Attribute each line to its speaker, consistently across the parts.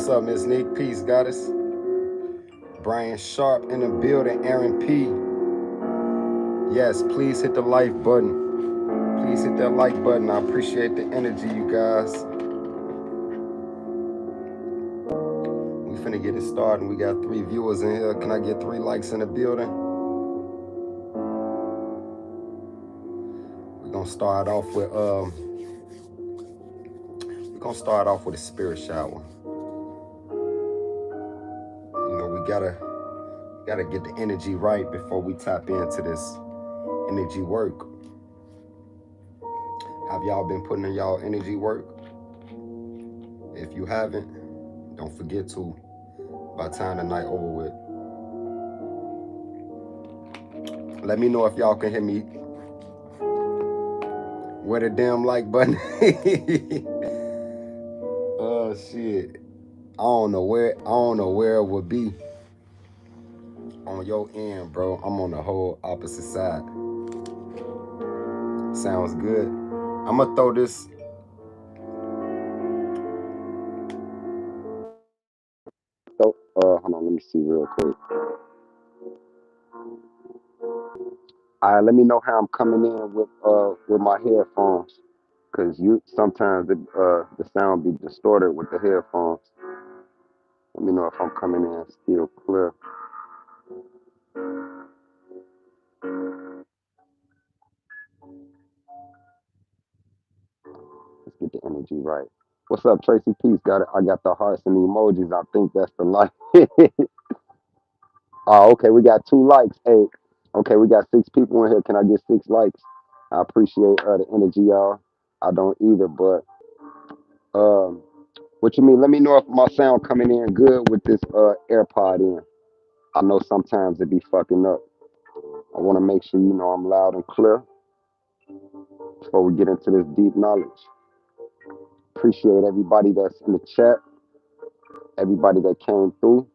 Speaker 1: What's up, Miss Neek? Peace, goddess. Brian Sharp in the building. Aaron P. Yes, please hit the like button. Please hit that like button. I appreciate the energy, you guys. We finna get it started. We got 3 viewers in here. Can I get 3 likes in the building? We're gonna start off with a spirit shower. You know, we gotta get the energy right before we tap into this energy work. Have y'all been putting in y'all energy work? If you haven't, don't forget to by the time the night over with. Let me know if y'all can hear me. Where the damn like button? Oh shit. I don't know where it would be on your end, bro. I'm on the whole opposite side. Sounds good. I'ma throw this. So, hold on, let me see real quick. All right, let me know how I'm coming in with my headphones, cause you sometimes the sound be distorted with the headphones. Let me know if I'm coming in still clear. Let's get the energy right. What's up, Tracy Peace? Got it. I got the hearts and the emojis. I think that's the light. Oh, okay. We got 2 likes. Hey, okay. We got 6 people in here. Can I get 6 likes? I appreciate the energy, y'all. I don't either, but um, what you mean? Let me know if my sound coming in good with this AirPod in. I know sometimes it be fucking up. I want to make sure you know I'm loud and clear before we get into this deep knowledge. Appreciate everybody that's in the chat, everybody that came through,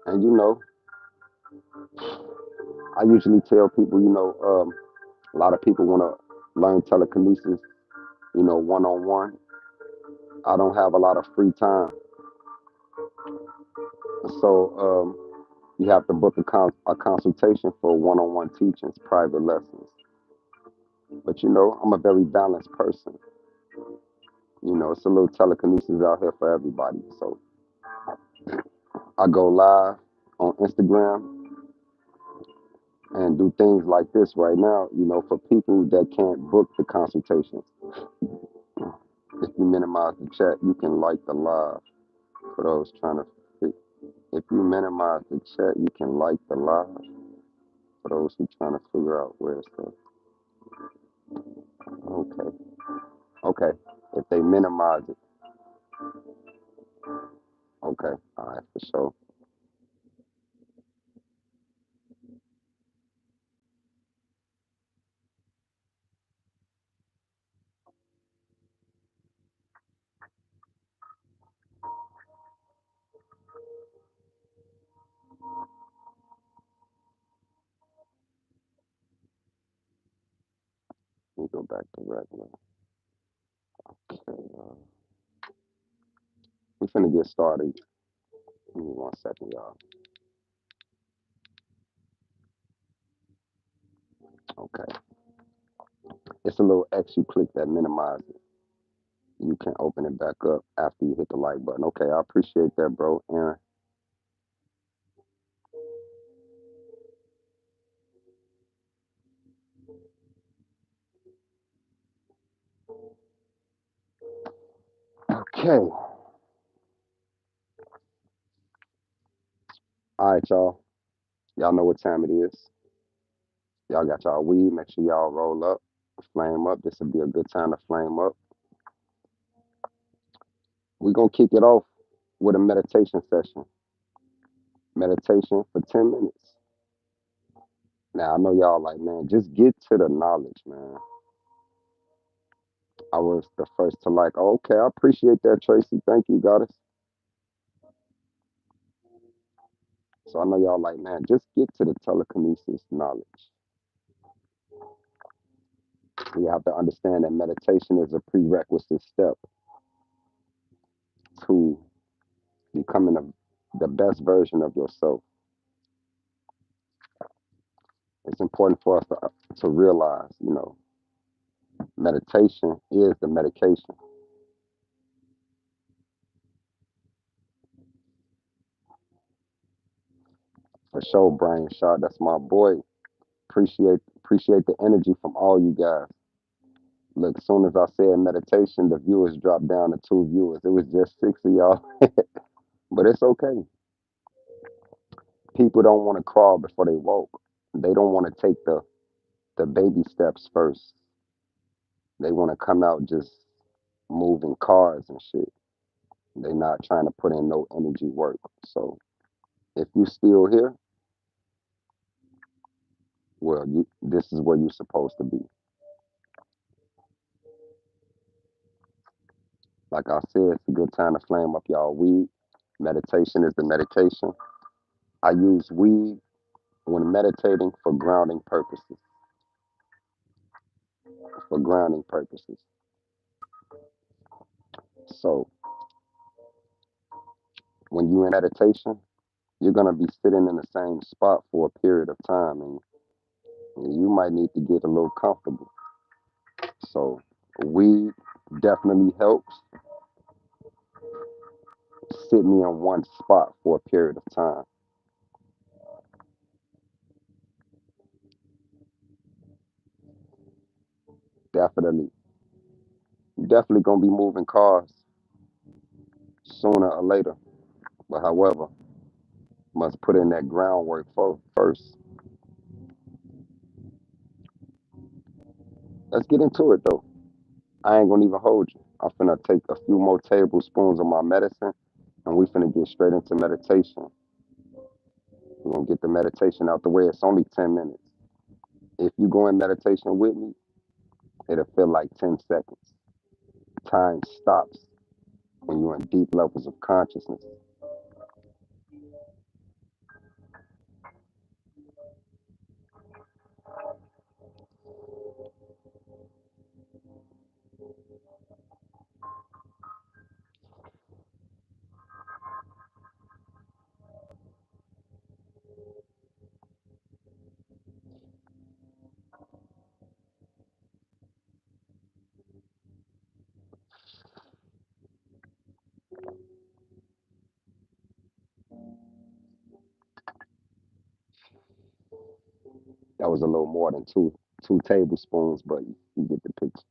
Speaker 1: and I usually tell people, a lot of people want to learn telekinesis, one on one. I don't have a lot of free time, so you have to book a consultation for one on one teachings, private lessons. But I'm a very balanced person. It's a little telekinesis out here for everybody. So I go live on Instagram and do things like this right now, for people that can't book the consultations. If you minimize the chat, you can like the live. For those trying to fit. If you minimize the chat, you can like the live. For those who trying to figure out where it's the okay. Okay. If they minimize it, okay. All right, for sure. Let me go back to regular. Okay. We finna get started. Give me 1 second, y'all. Okay. It's a little X you click that minimize it. You can open it back up after you hit the like button. Okay, I appreciate that, bro. Aaron. Okay. All right, y'all. Y'all know what time it is. Y'all got y'all weed. Make sure y'all roll up, flame up. This will be a good time to flame up. We're going to kick it off with a meditation session. Meditation for 10 minutes. Now, I know y'all like, man, just get to the knowledge, man. I was the first to like, oh, okay, I appreciate that, Tracy. Thank you, goddess. So I know y'all like, man, just get to the telekinesis knowledge. We have to understand that meditation is a prerequisite step. to becoming the best version of yourself. It's important for us to realize, meditation is the medication. For sure, Brian Shaw, that's my boy. Appreciate the energy from all you guys. Look, as soon as I said meditation, the viewers dropped down to 2 viewers. It was just 6 of y'all, but it's okay. People don't want to crawl before they walk. They don't want to take the baby steps first. They want to come out just moving cars and shit. They not trying to put in no energy work. So if you still here, well, this is where you're supposed to be. Like I said, it's a good time to flame up y'all weed. Meditation is the medication. I use weed when meditating for grounding purposes. For grounding purposes. So when you're in meditation, you're gonna be sitting in the same spot for a period of time, and you might need to get a little comfortable. So weed definitely helps sit me in one spot for a period of time. Definitely, you're definitely gonna be moving cars sooner or later. But however, must put in that groundwork first. Let's get into it though. I ain't gonna even hold you. I'm finna take a few more tablespoons of my medicine and we finna get straight into meditation. We're gonna get the meditation out the way. It's only 10 minutes. If you go in meditation with me, it'll feel like 10 seconds. Time stops when you're in deep levels of consciousness. That was a little more than two tablespoons, but you get the picture.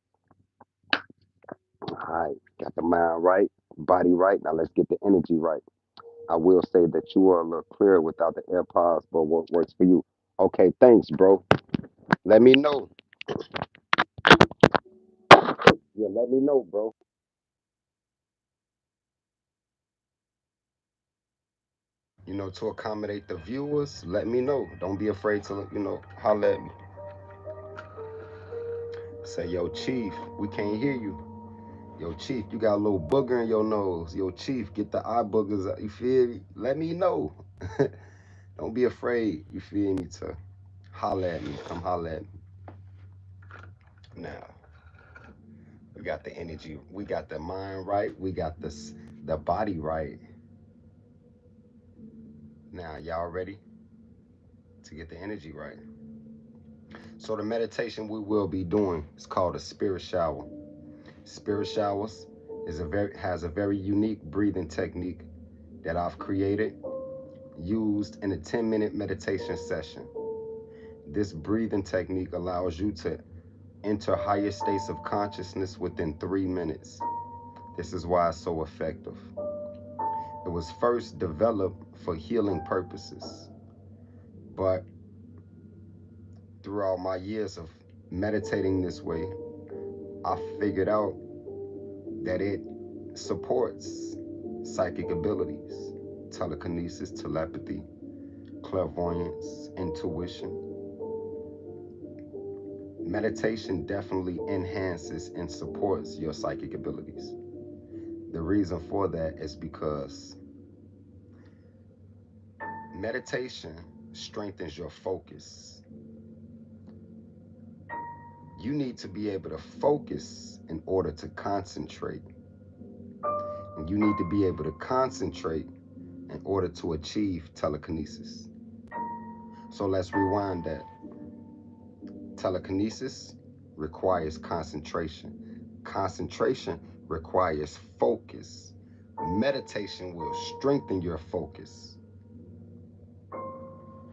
Speaker 1: All right, got the mind right, body right. Now let's get the energy right. I will say that you are a little clearer without the AirPods, but what works for you? Okay, thanks, bro. Let me know. Yeah, let me know, bro. To accommodate the viewers, let me know. Don't be afraid to, holler at me. Say, yo, Chief, we can't hear you. Yo, Chief, you got a little booger in your nose. Yo, Chief, get the eye boogers out. You feel me? Let me know. Don't be afraid, you feel me, to holler at me. Come holler at me. Now, we got the energy. We got the mind right. We got the body right. Now, y'all ready to get the energy right? So the meditation we will be doing is called a spirit shower. Spirit showers has a very unique breathing technique that I've created, used in a 10-minute meditation session. This breathing technique allows you to enter higher states of consciousness within 3 minutes. This is why it's so effective. It was first developed for healing purposes, but throughout my years of meditating this way, I figured out that it supports psychic abilities, telekinesis, telepathy, clairvoyance, intuition. Meditation definitely enhances and supports your psychic abilities. The reason for that is because meditation strengthens your focus. You need to be able to focus in order to concentrate. And you need to be able to concentrate in order to achieve telekinesis. So let's rewind that. Telekinesis requires concentration. Concentration requires focus. Meditation will strengthen your focus.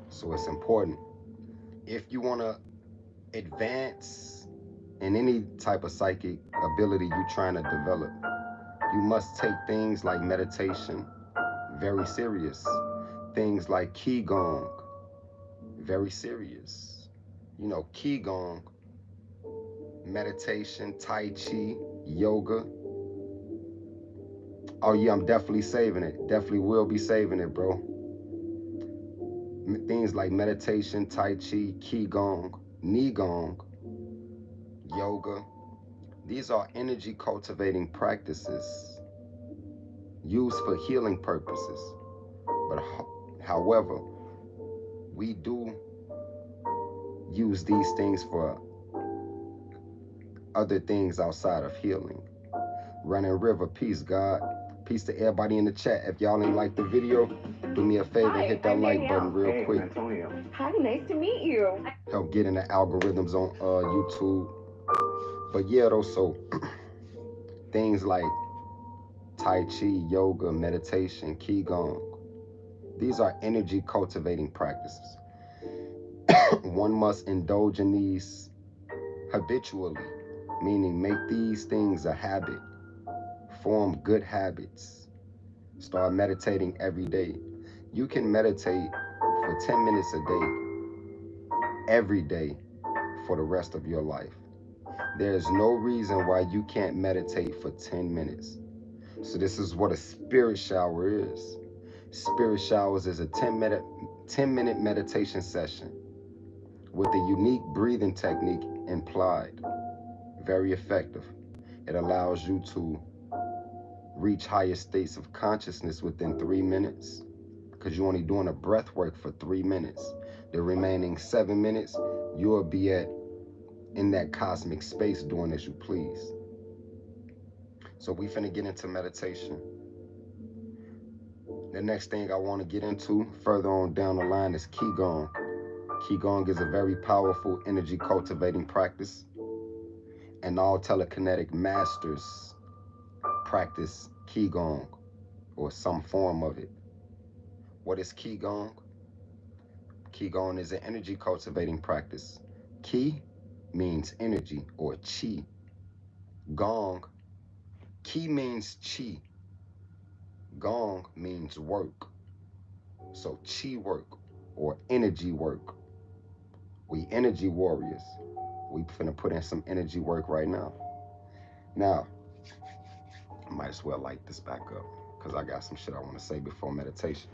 Speaker 1: So it's important. If you want to advance in any type of psychic ability you're trying to develop, you must take things like meditation very serious. Things like Qigong, very serious. You know, Qigong, meditation, Tai Chi, yoga. Oh yeah, I'm definitely saving it. Definitely will be saving it, bro. Things like meditation, Tai Chi, Qigong, Nigong, yoga. These are energy cultivating practices used for healing purposes. But however, we do use these things for other things outside of healing. Running River, peace, God. Peace to everybody in the chat. If y'all ain't like the video, do me a favor and hit that like button real quick.
Speaker 2: Hi, nice to meet you.
Speaker 1: Help get in the algorithms on YouTube. But yeah, though, so things like Tai Chi, yoga, meditation, Qigong, these are energy cultivating practices. One must indulge in these habitually, meaning make these things a habit. Form good habits. Start meditating every day. You can meditate for 10 minutes a day, every day, for the rest of your life. There's no reason why you can't meditate for 10 minutes. So this is what a spirit shower is. Spirit showers is a 10-minute meditation session with a unique breathing technique implied. Very effective. It allows you to reach higher states of consciousness within 3 minutes because you're only doing a breath work for 3 minutes. The remaining 7 minutes, you'll be in that cosmic space doing as you please. So we finna get into meditation. The next thing I want to get into further on down the line is Qigong. Qigong is a very powerful energy cultivating practice, and all telekinetic masters practice Qigong or some form of it. What is Qigong? Qigong is an energy cultivating practice. Qi means energy or chi. Gong, Qi means chi. Gong means work. So chi work or energy work. We energy warriors. We finna put in some energy work right now. Now, I might as well light this back up because I got some shit I want to say before meditation.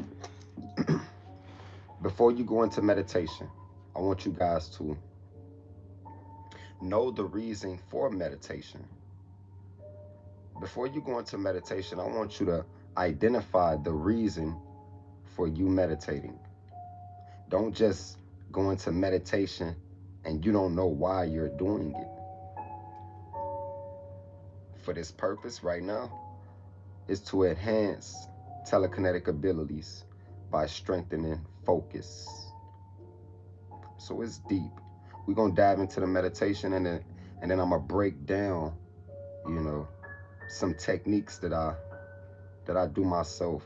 Speaker 1: Before you go into meditation, I want you guys to know the reason for meditation. Before you go into meditation, I want you to identify the reason for you meditating. Don't just go into meditation and you don't know why you're doing it. For this purpose right now is to enhance telekinetic abilities by strengthening focus. So it's deep. We're gonna dive into the meditation and then I'm gonna break down, you know, some techniques that I do myself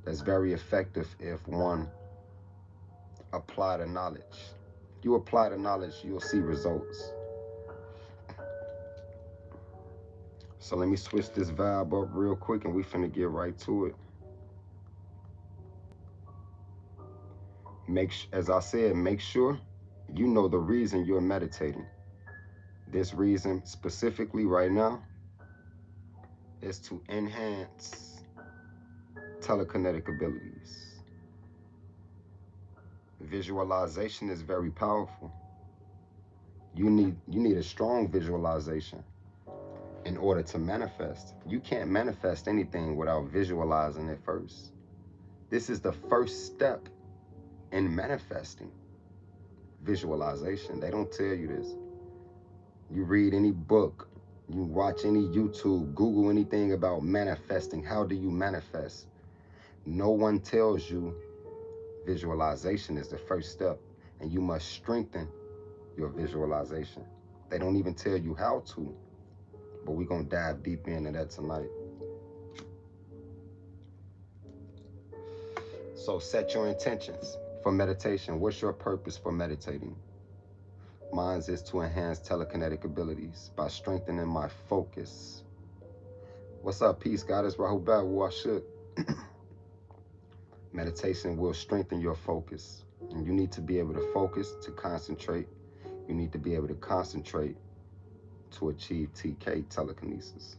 Speaker 1: that's very effective if one apply the knowledge. You apply the knowledge, you'll see results. So let me switch this vibe up real quick and we finna get right to it. As I said, make sure you know the reason you're meditating. This reason specifically right now is to enhance telekinetic abilities. Visualization is very powerful. You need a strong visualization in order to manifest. You can't manifest anything without visualizing it first. This is the first step in manifesting. Visualization. They don't tell you this. You read any book, You watch any YouTube, Google anything about manifesting. How do you manifest? No one tells you visualization is the first step, and you must strengthen your visualization. They don't even tell you how to, but we're going to dive deep into that tonight. So set your intentions for meditation. What's your purpose for meditating? Mine is to enhance telekinetic abilities by strengthening my focus. What's up, peace, goddess? Rahul Bad, Meditation will strengthen your focus. And you need to be able to focus to concentrate. You need to be able to concentrate to achieve TK telekinesis.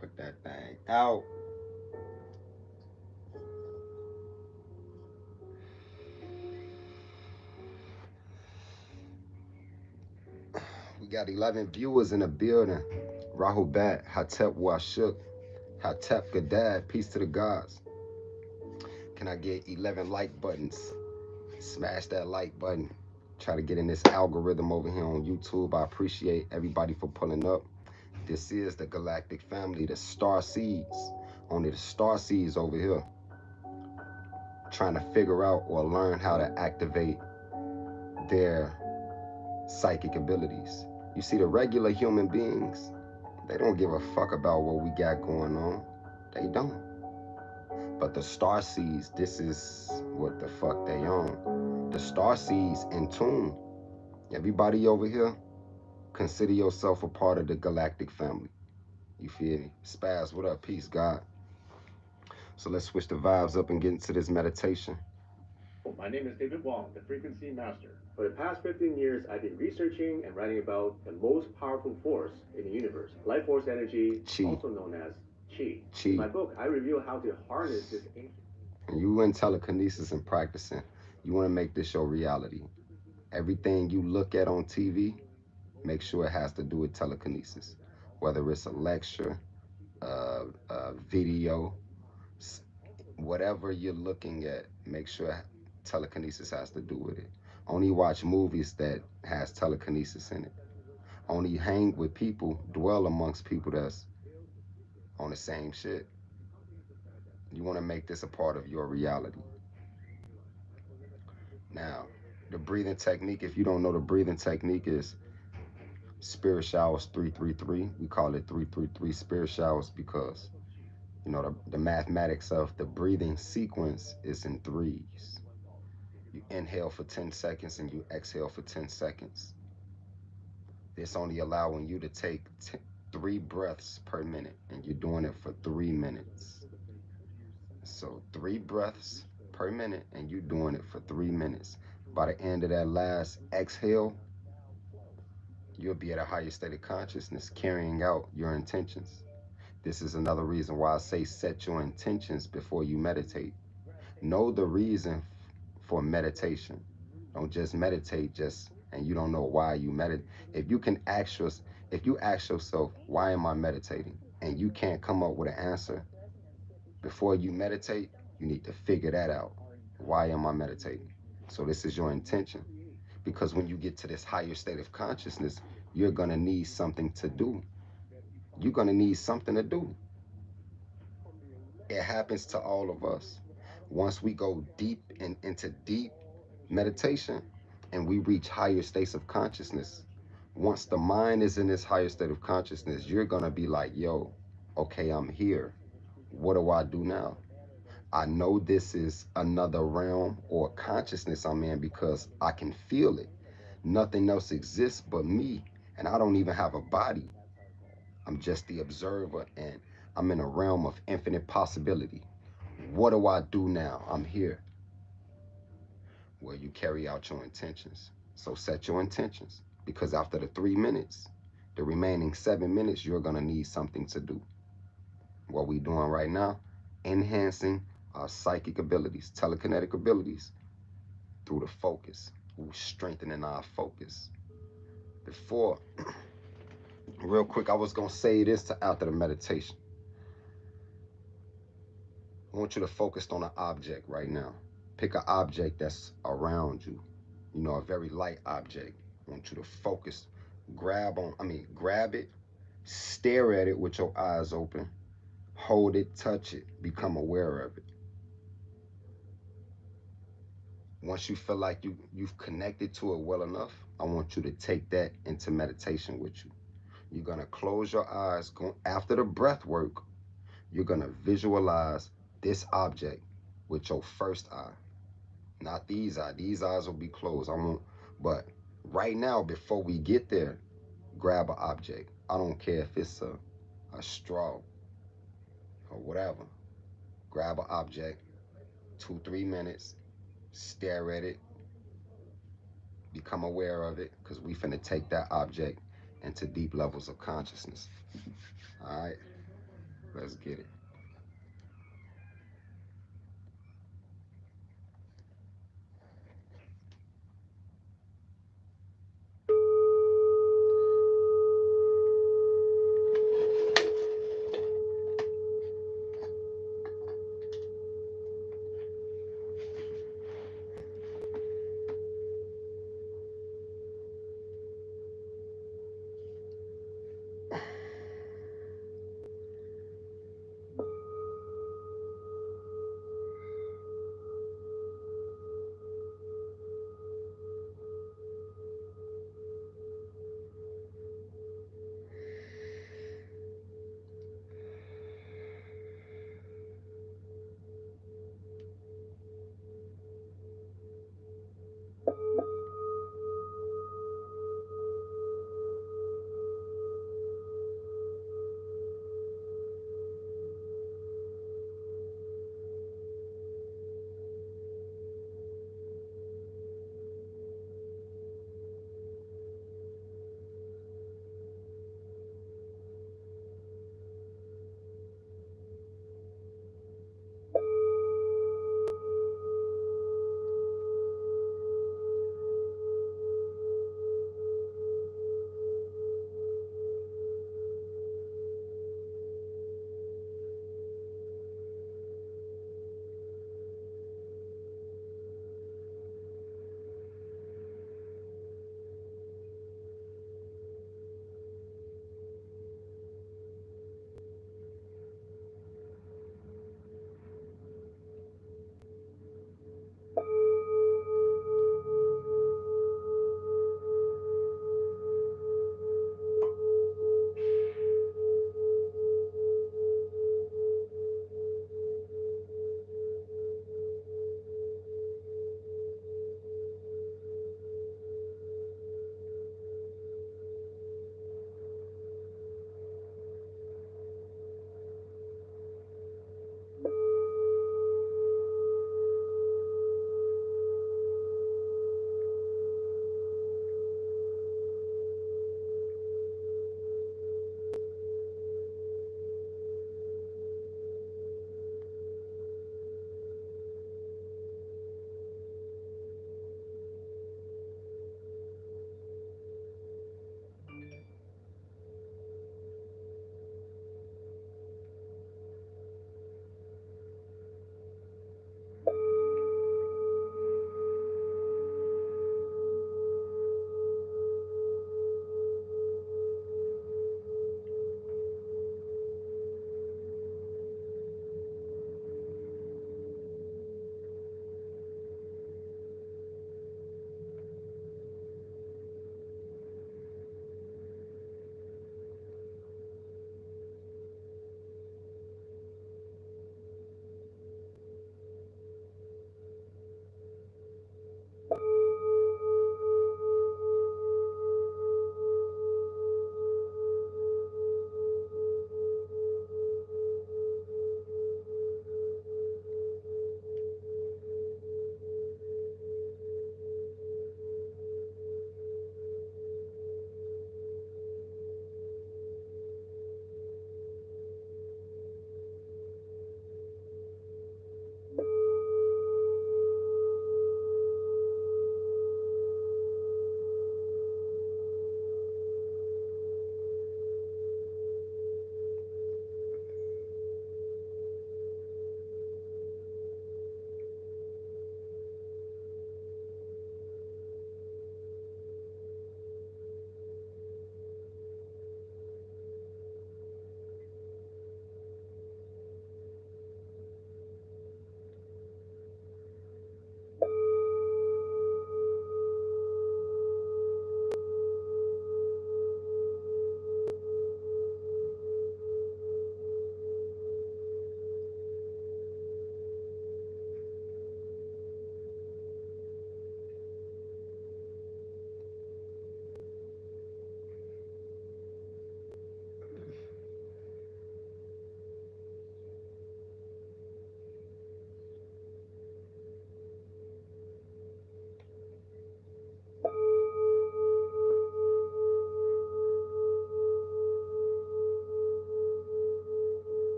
Speaker 1: Put that thing out. We got 11 viewers in the building. Rahul Bat, Hatep Washuk, Hatep Gadad, peace to the gods. Can I get 11 like buttons? Smash that like button. Try to get in this algorithm over here on YouTube. I appreciate everybody for pulling up. This is the galactic family, the star seeds. Only the star seeds over here trying to figure out or learn how to activate their psychic abilities. You see, the regular human beings, they don't give a fuck about what we got going on. They don't. But the star seeds, this is what the fuck they on. The star seeds in tune. Everybody over here, consider yourself a part of the galactic family. You feel me? Spaz, what up? Peace, God. So let's switch the vibes up and get into this meditation.
Speaker 3: My name is David Wong, the Frequency Master. For the past 15 years, I've been researching and writing about the most powerful force in the universe, life force energy, Chi. Also known as Chi. Chi. In my book, I reveal how to harness this ancient.
Speaker 1: And you in telekinesis and practicing, you want to make this your reality. Everything you look at on TV, make sure it has to do with telekinesis. Whether it's a lecture, a video, whatever you're looking at, make sure telekinesis has to do with it. Only watch movies that has telekinesis in it. Only hang with people, dwell amongst people that's on the same shit. You want to make this a part of your reality. Now, the breathing technique, if you don't know, the breathing technique is spirit showers 333. We call it 333 spirit showers because, you know, the mathematics of the breathing sequence is in threes. You inhale for 10 seconds and you exhale for 10 seconds. This only allowing you to take 3 breaths per minute, and you're doing it for 3 minutes. So 3 breaths per minute, and you're doing it for 3 minutes. By the end of that last exhale, you'll be at a higher state of consciousness, carrying out your intentions. This is another reason why I say set your intentions before you meditate. Know the reason for meditation. Don't just meditate and you don't know why you meditate. If you ask yourself, why am I meditating? And you can't come up with an answer before you meditate, you need to figure that out. Why am I meditating? So this is your intention. Because when you get to this higher state of consciousness, you're gonna need something to do. You're gonna need something to do. It happens to all of us. Once we go deep into deep meditation and we reach higher states of consciousness, once the mind is in this higher state of consciousness, you're going to be like, yo, okay, I'm here. What do I do now? I know this is another realm or consciousness I'm in because I can feel it. Nothing else exists but me, and I don't even have a body. I'm just the observer, and I'm in a realm of infinite possibility. What do I do now? I'm here. Well, you carry out your intentions. So set your intentions because after the 3 minutes, the remaining 7 minutes, you're going to need something to do. What we doing right now, enhancing our psychic abilities, telekinetic abilities through the focus. We're strengthening our focus. Before, real quick, I was going to say this to after the meditation. I want you to focus on an object right now. Pick an object that's around you, a very light object. I want you to focus. Grab it, stare at it with your eyes open, hold it, touch it, become aware of it. Once you feel like you've connected to it well enough, I want you to take that into meditation with you. You're gonna close your eyes. After the breath work, you're gonna visualize this object with your first eye. Not these eyes. These eyes will be closed. I won't. But right now, before we get there, grab an object. I don't care if it's a straw or whatever. Grab an object. 2-3 minutes. Stare at it. Become aware of it, because we finna take that object into deep levels of consciousness. All right. Let's get it.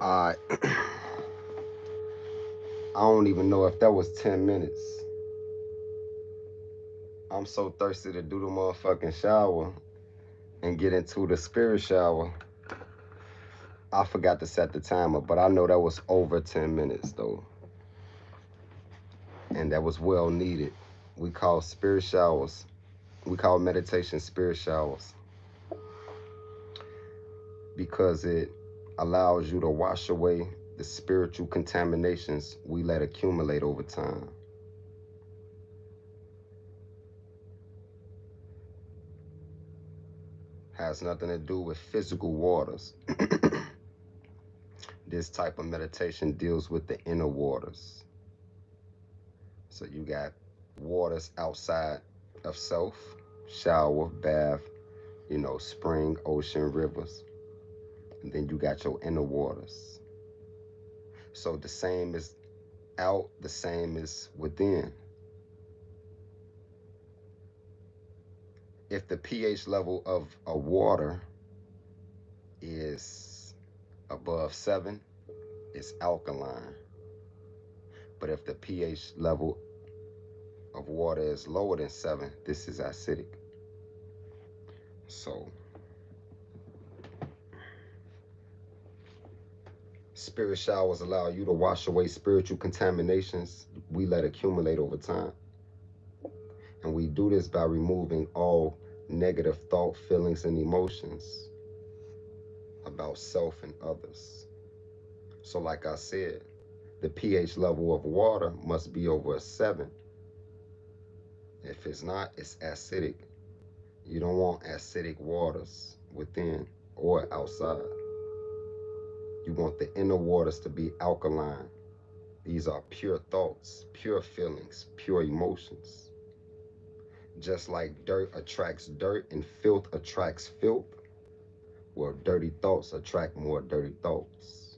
Speaker 1: I I don't even know if that was 10 minutes. I'm so thirsty to do the motherfucking shower and get into the spirit shower. I forgot to set the timer, but I know that was over 10 minutes though. And that was well needed. We call spirit showers, we call meditation spirit showers because it allows you to wash away the spiritual contaminations we let accumulate over time. Has nothing to do with physical waters. This type of meditation deals with the inner waters. So you got waters outside of self, shower, bath, spring, ocean, rivers. And then you got your inner waters. So the same is out, the same is within. If the pH level of a water is above 7, it's alkaline. But if the pH level of water is lower than 7, this is acidic. So spirit showers allow you to wash away spiritual contaminations we let accumulate over time. And we do this by removing all negative thought, feelings, and emotions about self and others. So like I said, the pH level of water must be over a 7. If it's not, it's acidic. You don't want acidic waters within or outside. You want the inner waters to be alkaline. These are pure thoughts, pure feelings, pure emotions. Just like dirt attracts dirt and filth attracts filth, well, dirty thoughts attract more dirty thoughts.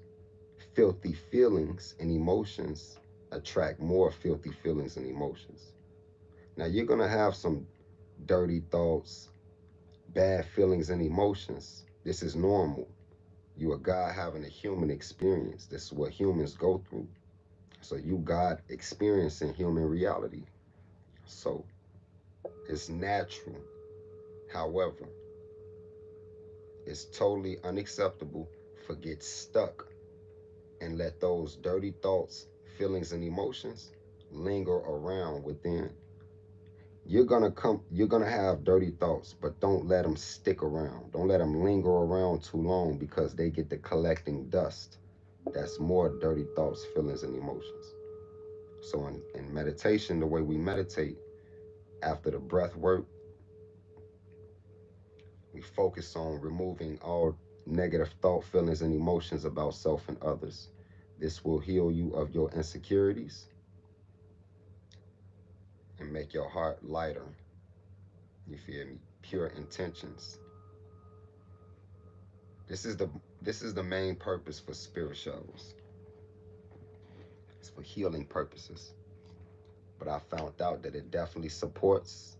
Speaker 1: Filthy feelings and emotions attract more filthy feelings and emotions. Now, you're going to have some dirty thoughts, bad feelings, and emotions. This is normal. You are God having a human experience. This is what humans go through. So you God experiencing human reality. So it's natural. However, it's totally unacceptable for get stuck and let those dirty thoughts, feelings, and emotions linger around within. you're gonna have dirty thoughts, but don't let them stick around. Don't let them linger around too long, because they get to collecting dust. That's more dirty thoughts, feelings, and emotions. So in meditation, the way we meditate after the breath work, we focus on removing all negative thought, feelings, and emotions about self and others. This will heal you of your insecurities and make your heart lighter. You feel me? Pure intentions. This is the this is the main purpose for spirit shovels. It's for healing purposes. But I found out that it definitely supports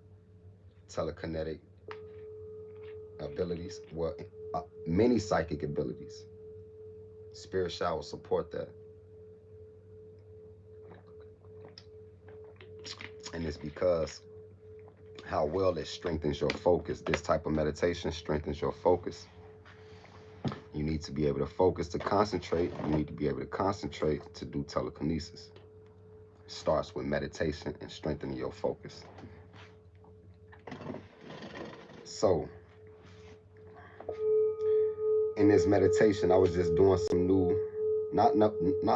Speaker 1: telekinetic abilities. Well, many psychic abilities. Spirit showers support that, and it's because how well it strengthens your focus. This type of meditation strengthens your focus. You need to be able to focus to concentrate. You need to be able to concentrate to do telekinesis. It starts with meditation and strengthening your focus. So, in this meditation, I was just doing some new, not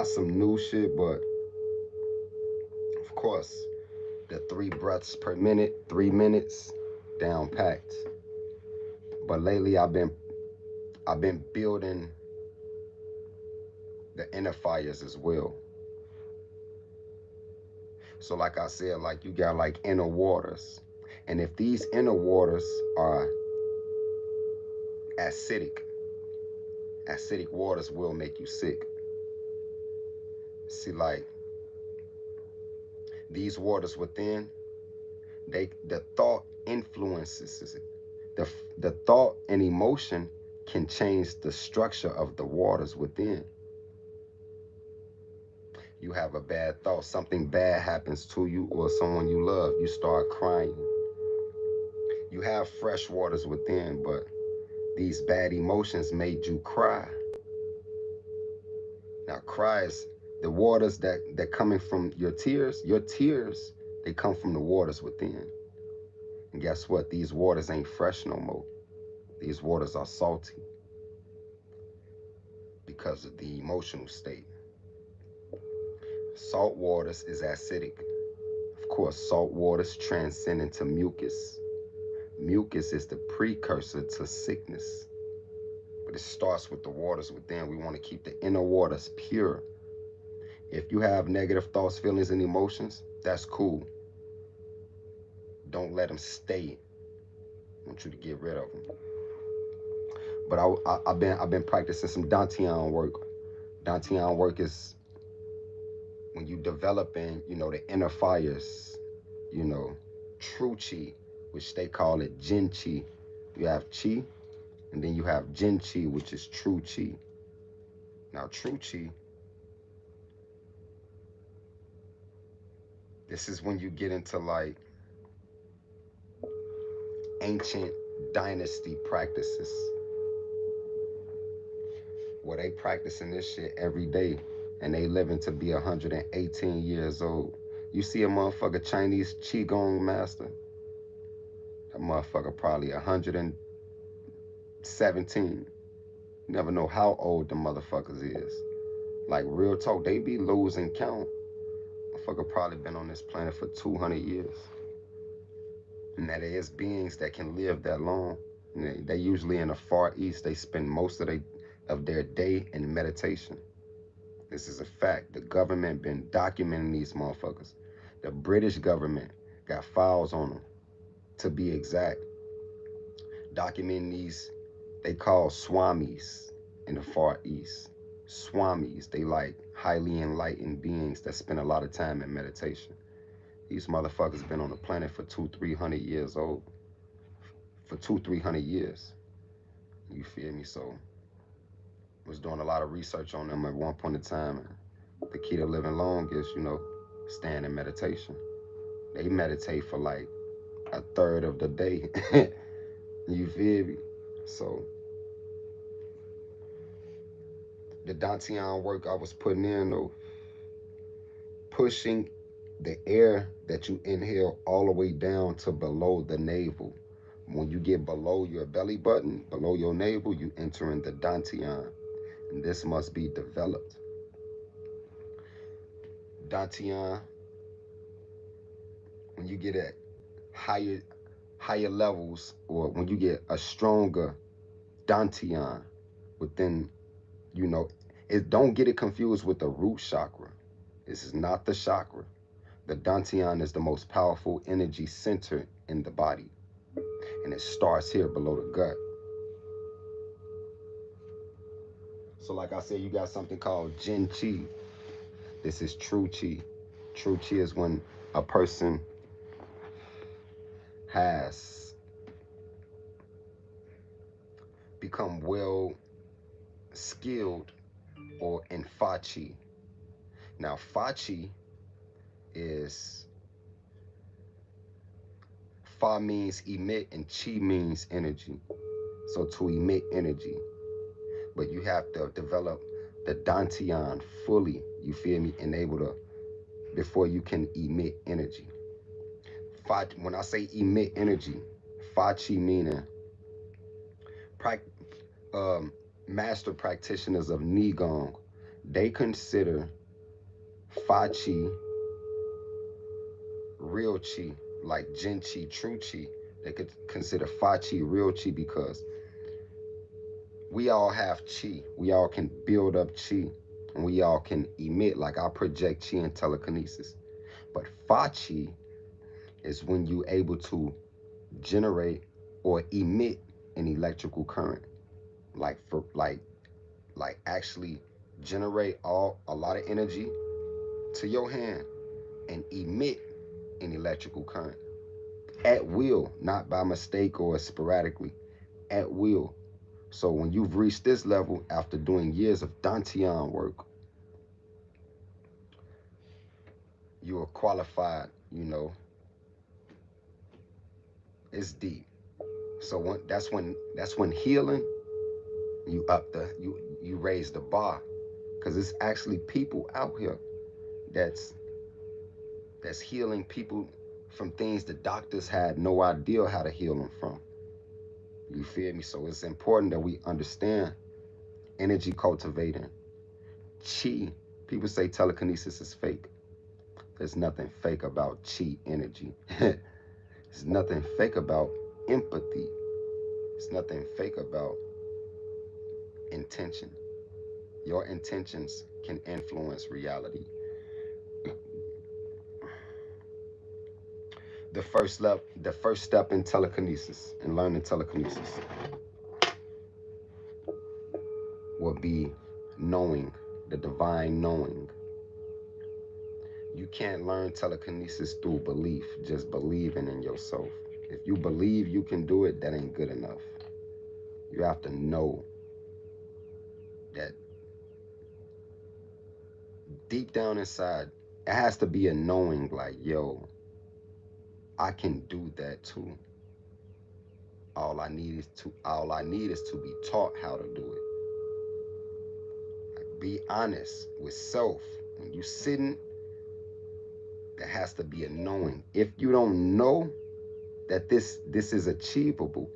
Speaker 1: some new shit, but of course, the 3 breaths per minute, 3 minutes, down packed. But lately, I've been building the inner fires as well. So like I said, like you got like inner waters. And if these inner waters are acidic, acidic waters will make you sick. See, like these waters within, the thought influences it. The thought and emotion can change the structure of the waters within. You have a bad thought, something bad happens to you or someone you love, you start crying. You have fresh waters within, but these bad emotions made you cry. Now, cries, the waters that coming from your tears, they come from the waters within. And guess what? These waters ain't fresh no more. These waters are salty because of the emotional state. Salt waters is acidic. Of course, salt waters transcend into mucus. Mucus is the precursor to sickness. But it starts with the waters within. We want to keep the inner waters pure. If you have negative thoughts, feelings, and emotions, that's cool. Don't let them stay. I want you to get rid of them. But I've been practicing some Dantian work. Dantian work is when you developing, the inner fires, you know, true chi, which they call it Jin chi. You have chi, and then you have Jin chi, which is true chi. Now, true chi, this is when you get into like ancient dynasty practices, where they practicing this shit every day, and they living to be 118 years old. You see a motherfucker Chinese qigong master, that motherfucker probably 117. You never know how old the motherfuckers is. Like real talk, they be losing count. Motherfucker probably been on this planet for 200 years. And that is beings that can live that long. And they usually in the Far East. They spend most of their day in meditation. This is a fact. The government been documenting these motherfuckers. The British government got files on them, to be exact. Documenting these, they call swamis in the Far East. Swamis, they like highly enlightened beings that spend a lot of time in meditation. These motherfuckers been on the planet for 200-300 years old. For 200-300 years. You feel me? So was doing a lot of research on them at one point in time. And the key to living long is, staying in meditation. They meditate for like a third of the day. You feel me? So the Dantian work I was putting in, though, pushing the air that you inhale all the way down to below the navel. When you get below your belly button, below your navel, you enter in the dantian. And this must be developed. Dantian, when you get at higher higher levels, or when you get a stronger dantian within, you know, it, don't get it confused with the root chakra. This is not the chakra. The dantian is the most powerful energy center in the body, and it starts here below the gut. So like I said, you got something called Jin Chi. This is true Chi. True Chi is when a person has become well skilled or in Fa Chi. Now Fa Chi is, Fa means emit and Chi means energy. So to emit energy, but you have to develop the dantian fully, you feel me, and able to, before you can emit energy. Fa, when I say emit energy, Fa Chi meaning um, master practitioners of Nigong, they consider Fa Chi real Chi, like Jin Chi, true Chi. They could consider Fa Chi real Chi because we all have Chi. We all can build up Chi, and we all can emit, like I project Chi and telekinesis. But Fa Chi is when you're able to generate or emit an electrical current, like for like actually generate all a lot of energy to your hand and emit an electrical current at will, not by mistake or sporadically, at will. So when you've reached this level after doing years of dantian work, you are qualified. You know, it's deep. So that's when healing, you up the you raise the bar, because it's actually people out here that's that's healing people from things the doctors had no idea how to heal them from. You feel me? So it's important that we understand energy cultivating chi. People say telekinesis is fake. There's nothing fake about chi energy. There's nothing fake about empathy. There's nothing fake about intention. Your intentions can influence reality. The first step in telekinesis and learning telekinesis will be knowing, the divine knowing. You can't learn telekinesis through belief, just believing in yourself. If you believe you can do it, that ain't good enough. You have to know that deep down inside, it has to be a knowing like, yo, I can do that too. All I need is to be taught how to do it. Like, be honest with self. When you sitting, there has to be a knowing. If you don't know that this is achievable,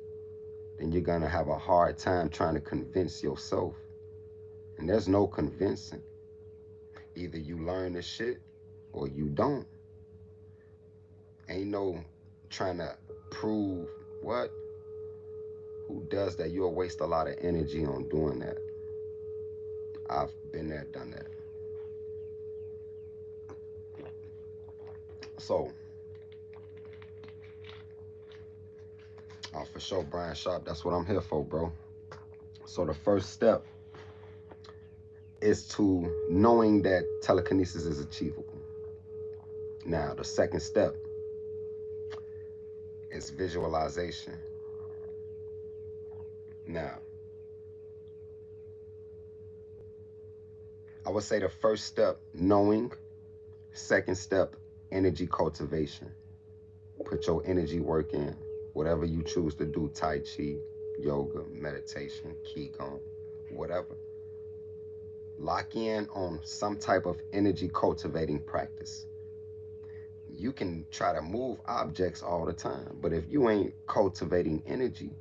Speaker 1: then you're gonna have a hard time trying to convince yourself. And there's no convincing. Either you learn the shit or you don't. Ain't no trying to prove what. Who does that? You'll waste a lot of energy on doing that. I've been there, done that. So, for sure, Brian Sharp, that's what I'm here for, bro. So the first step is to knowing that telekinesis is achievable. Now, the second step is visualization. Now, I would say the first step, knowing. Second step, energy cultivation. Put your energy work in. Whatever you choose to do, Tai Chi, yoga, meditation, Qigong, whatever. Lock in on some type of energy cultivating practice. You can try to move objects all the time, but if you ain't cultivating energy,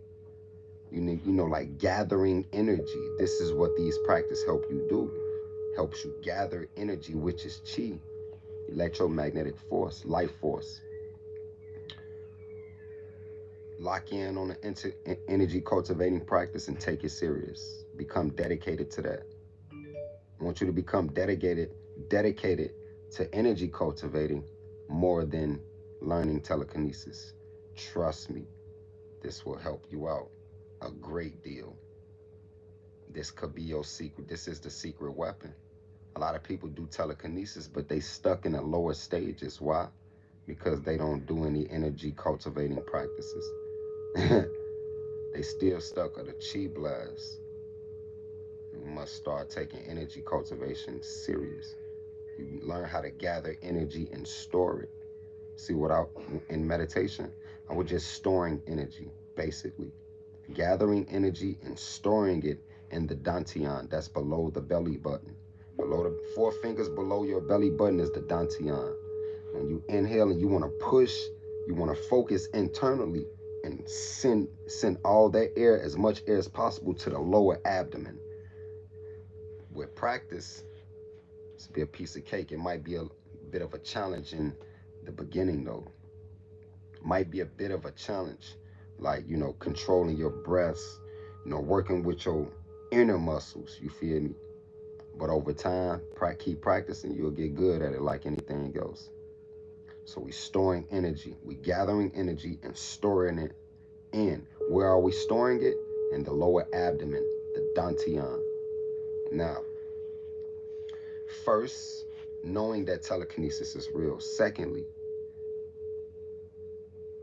Speaker 1: you need, like gathering energy. This is what these practices help you do. Helps you gather energy, which is chi, electromagnetic force, life force. Lock in on the energy cultivating practice and take it serious. Become dedicated to that. I want you to become dedicated to energy cultivating more than learning telekinesis. Trust me, this will help you out a great deal. This could be your secret. This is the secret weapon. A lot of people do telekinesis, but they stuck in the lower stages. Why? Because they don't do any energy cultivating practices. They still stuck at a chi blast. You must start taking energy cultivation serious. You learn how to gather energy and store it. See what I in meditation, I was just storing energy, basically. Gathering energy and storing it in the dantian, that's below the belly button. Below the four fingers below your belly button is the dantian. When you inhale and you want to push, you want to focus internally and send all that air, as much air as possible, to the lower abdomen. With practice, it's be a piece of cake. It might be a bit of a challenge in the beginning though. Might be a bit of a challenge, like, controlling your breaths, working with your inner muscles, you feel me? But over time, keep practicing, you'll get good at it like anything else. So we storing energy, we gathering energy and storing it in. Where are we storing it? In the lower abdomen, the dantian. Now, first, knowing that telekinesis is real. Secondly,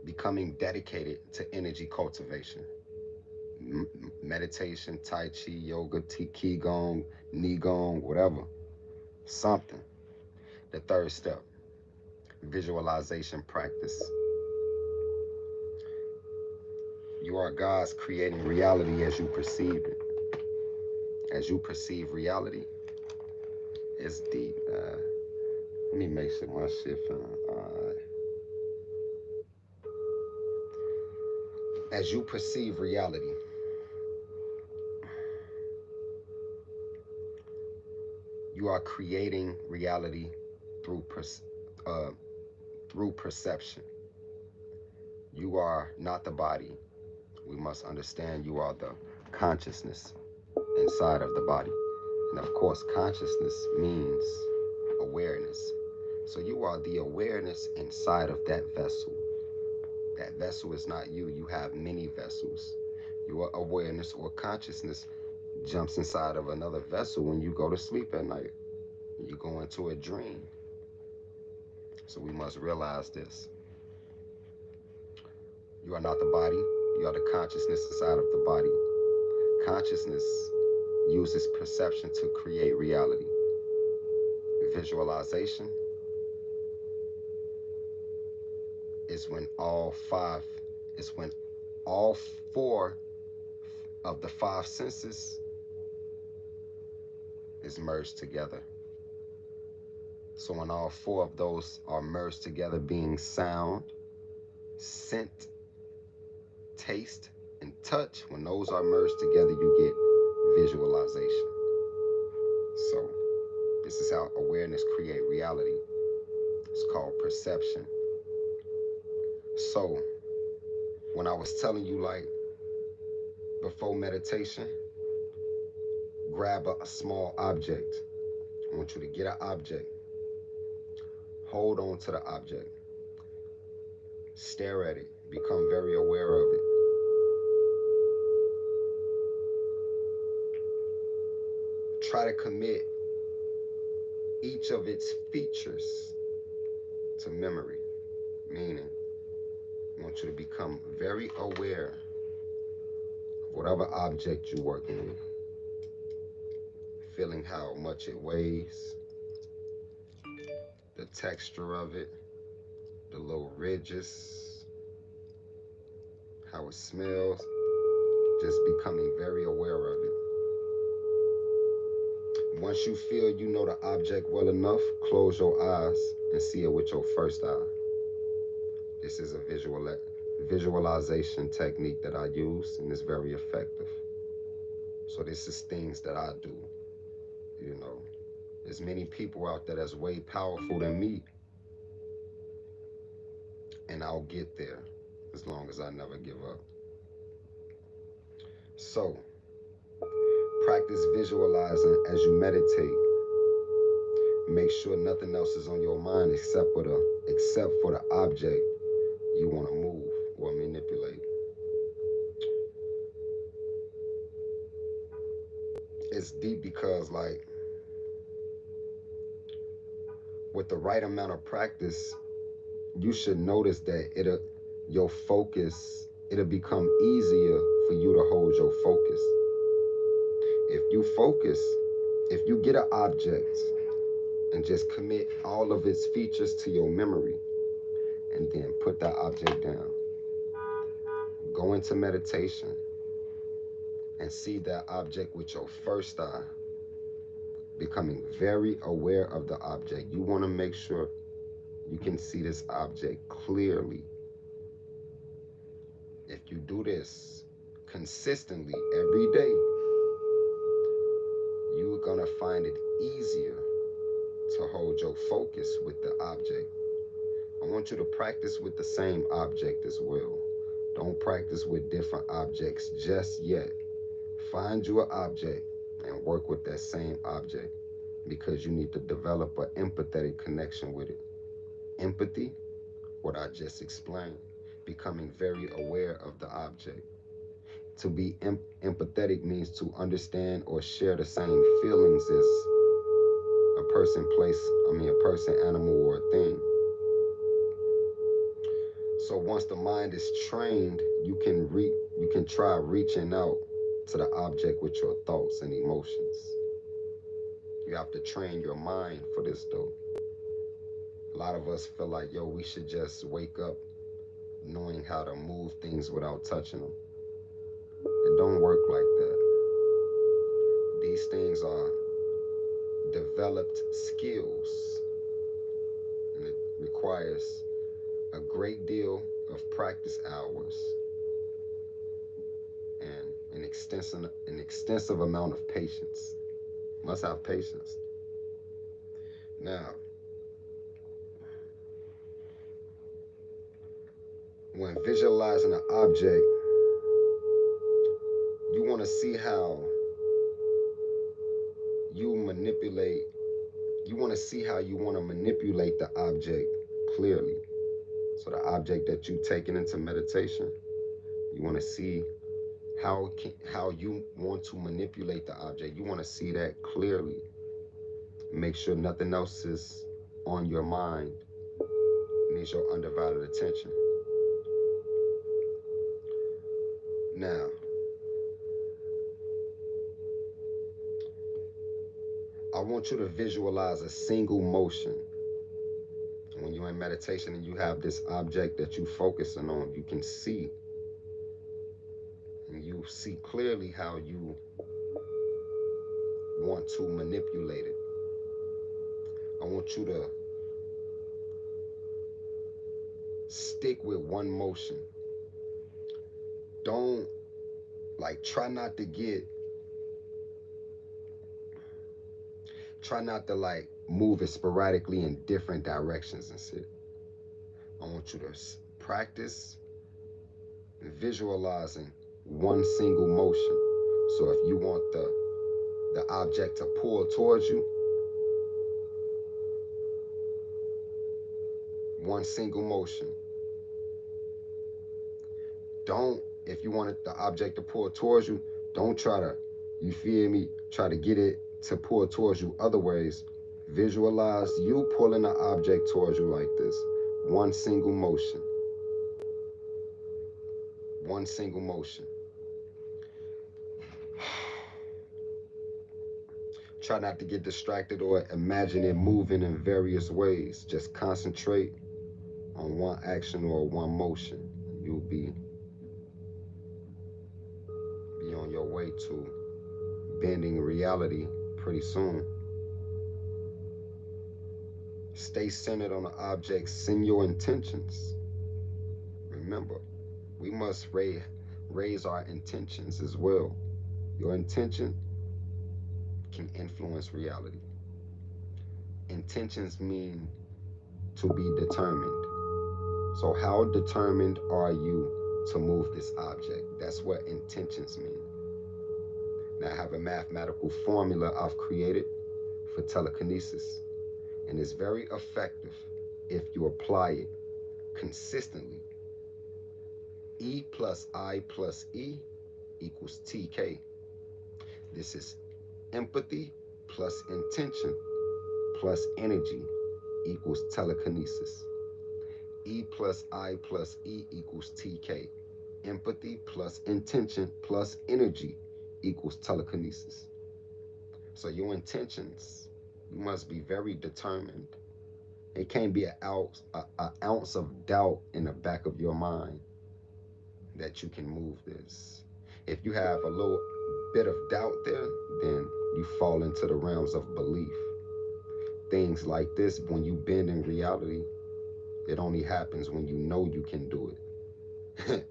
Speaker 1: becoming dedicated to energy cultivation. Meditation, tai chi, yoga, qigong, nigong, whatever, something. The third step, visualization practice. You are God's creating reality as you perceive it. As you perceive reality, it's deep. Let me make sure my shit as you perceive reality, you are creating reality through uh, through perception. You are not the body. We must understand you are the consciousness inside of the body. And of course, consciousness means awareness. So you are the awareness inside of that vessel. That vessel is not you. You have many vessels. Your awareness or consciousness jumps inside of another vessel when you go to sleep at night. You go into a dream. So we must realize this. You are not the body. You are the consciousness inside of the body. Consciousness uses perception to create reality. Visualization is when all four of the five senses is merged together. So when all four of those are merged together, being sound, scent, taste, and touch, when those are merged together, you get visualization. So this is how awareness create reality. It's called perception. So when I was telling you, like, before meditation, grab a small object. I want you to get an object. Hold on to the object. Stare at it. Become very aware of it. Try to commit each of its features to memory. Meaning, I want you to become very aware of whatever object you're working with. Feeling how much it weighs, the texture of it, the little ridges, how it smells. Just becoming very aware of it. Once you feel you know the object well enough, close your eyes and see it with your first eye. This is a visualization technique that I use, and it's very effective. So this is things that I do. You know, there's many people out there that's way powerful than me, and I'll get there as long as I never give up. So practice visualizing as you meditate. Make sure nothing else is on your mind except for the object you want to move or manipulate. It's deep because like with the right amount of practice, you should notice that it'll become easier for you to hold your focus. If you focus, if you get an object and just commit all of its features to your memory and then put that object down, go into meditation and see that object with your first eye, becoming very aware of the object. You want to make sure you can see this object clearly. If you do this consistently every day, you're going to find it easier to hold your focus with the object. I want you to practice with the same object as well. Don't practice with different objects just yet. Find you an object and work with that same object because you need to develop an empathetic connection with it. Empathy, what I just explained, becoming very aware of the object. To be empathetic means to understand or share the same feelings as a person, animal, or a thing. So once the mind is trained, you can try reaching out to the object with your thoughts and emotions. You have to train your mind for this though. A lot of us feel like, yo, we should just wake up knowing how to move things without touching them. It don't work like that. These things are developed skills, and it requires a great deal of practice hours and an extensive amount of patience. Must have patience. Now, when visualizing an object, you want to see how you manipulate. You want to see how you want to manipulate the object clearly. So the object that you taken into meditation, you want to see how you want to manipulate the object. You want to see that clearly. Make sure nothing else is on your mind. It needs your undivided attention. Now, I want you to visualize a single motion. When you're in meditation and you have this object that you're focusing on, you can see, and you see clearly how you want to manipulate it. I want you to stick with one motion. Don't try not to like move it sporadically in different directions and shit. I want you to practice visualizing one single motion. So if you want the object to pull towards you, one single motion. Don't, if you want the object to pull towards you, don't try to, you feel me, try to get it to pull towards you other ways. Visualize you pulling the object towards you like this. One single motion. One single motion. Try not to get distracted or imagine it moving in various ways. Just concentrate on one action or one motion. You'll be on your way to bending reality pretty soon. Stay centered on the object. Send your intentions. remember, we must raise our intentions as well. Your intention can influence reality. Intentions mean to be determined. So, how determined are you to move this object? That's what intentions mean. Now, I have a mathematical formula I've created for telekinesis, and it's very effective if you apply it consistently. E plus I plus E equals TK. This is empathy plus intention plus energy equals telekinesis. E plus I plus E equals TK. Empathy plus intention plus energy equals telekinesis. So your intentions, you must be very determined. It can't be an ounce of doubt in the back of your mind that you can move this. If you have a little bit of doubt there, then you fall into the realms of belief. Things like this, when you bend in reality, it only happens when you know you can do it.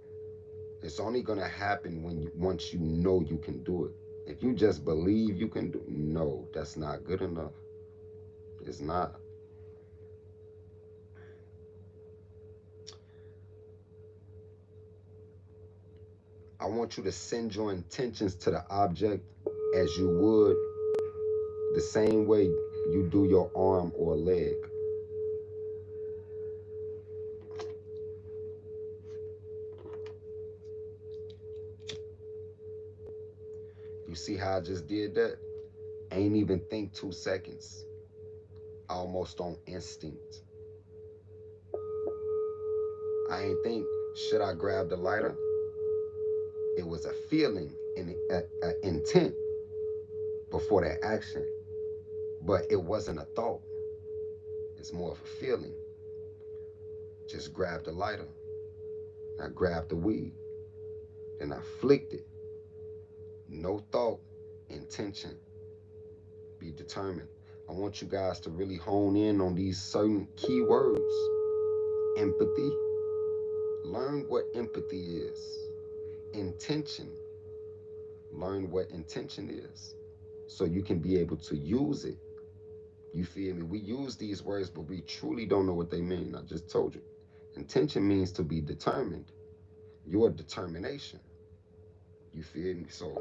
Speaker 1: It's only gonna happen once you know you can do it. If you just believe you can do it, no, that's not good enough. It's not. I want you to send your intentions to the object as you would the same way you do your arm or leg. You see how I just did that? Ain't even think 2 seconds. Almost on instinct. I ain't think, should I grab the lighter? It was a feeling and an intent before that action. But it wasn't a thought. It's more of a feeling. Just grab the lighter. I grabbed the weed. Then I flicked it. No thought, intention. Be determined. I want you guys to really hone in on these certain key words. Empathy. Learn what empathy is. Intention. Learn what intention is so you can be able to use it. You feel me? We use these words, but we truly don't know what they mean. I just told you. Intention means to be determined. Your determination. You feel me? So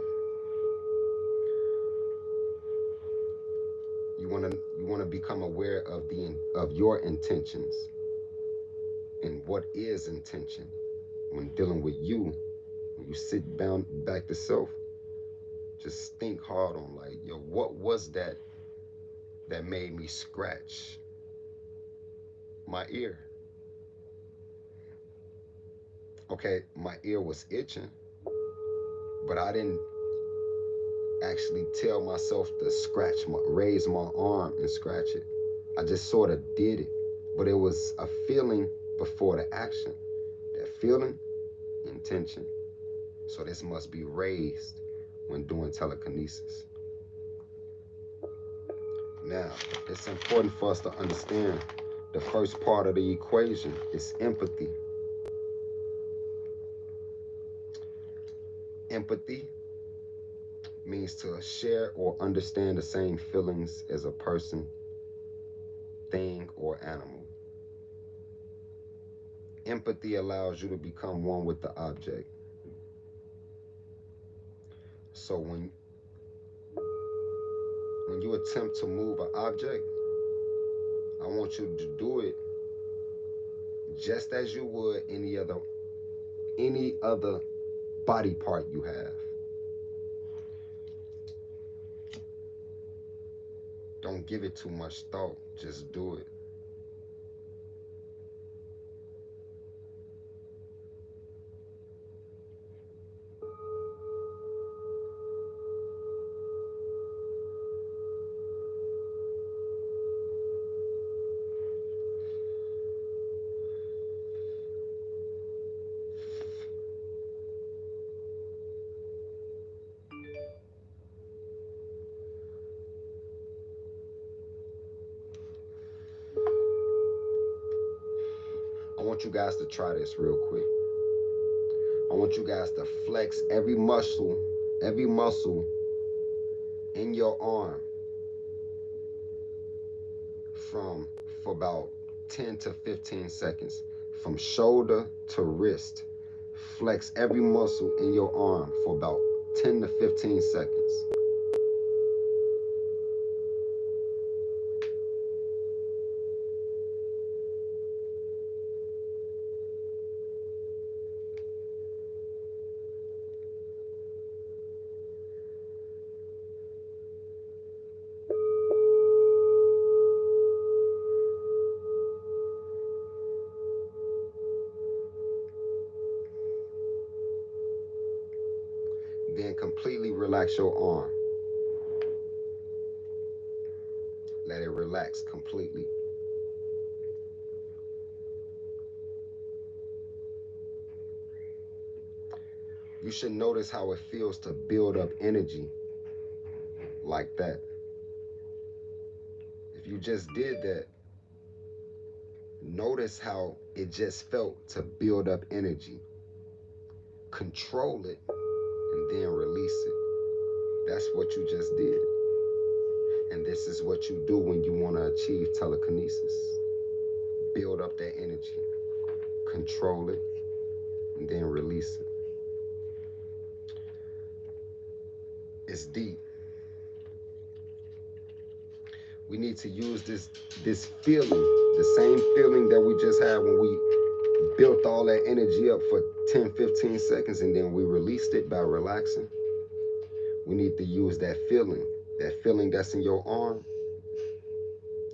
Speaker 1: you wanna become aware of your intentions and what is intention when dealing with you. When you sit down back to self, just think hard on like, yo, what was that made me scratch my ear? Okay, my ear was itching, but I didn't actually tell myself to raise my arm and scratch it. I just sort of did it, but it was a feeling before the action. That feeling, intention. So this must be raised when doing telekinesis. Now, it's important for us to understand the first part of the equation is empathy. Empathy means to share or understand the same feelings as a person, thing, or animal. Empathy allows you to become one with the object. So when you attempt to move an object, I want you to do it just as you would any other body part you have. Don't give it too much thought. Just do it. I want you guys to try this real quick. want you guys to flex every muscle in your arm for about 10 to 15 seconds, from shoulder to wrist. Flex every muscle in your arm for about 10 to 15 seconds. Then completely relax your arm. Let it relax completely. You should notice how it feels to build up energy like that. If you just did that, notice how it just felt to build up energy. Control it and then release it. That's what you just did. And this is what you do when you want to achieve telekinesis. Build up that energy, control it, and then release it. It's deep. We need to use this feeling, the same feeling that we just had when we built all that energy up for 10, 15 seconds and then we released it by relaxing. We need to use that feeling that's in your arm.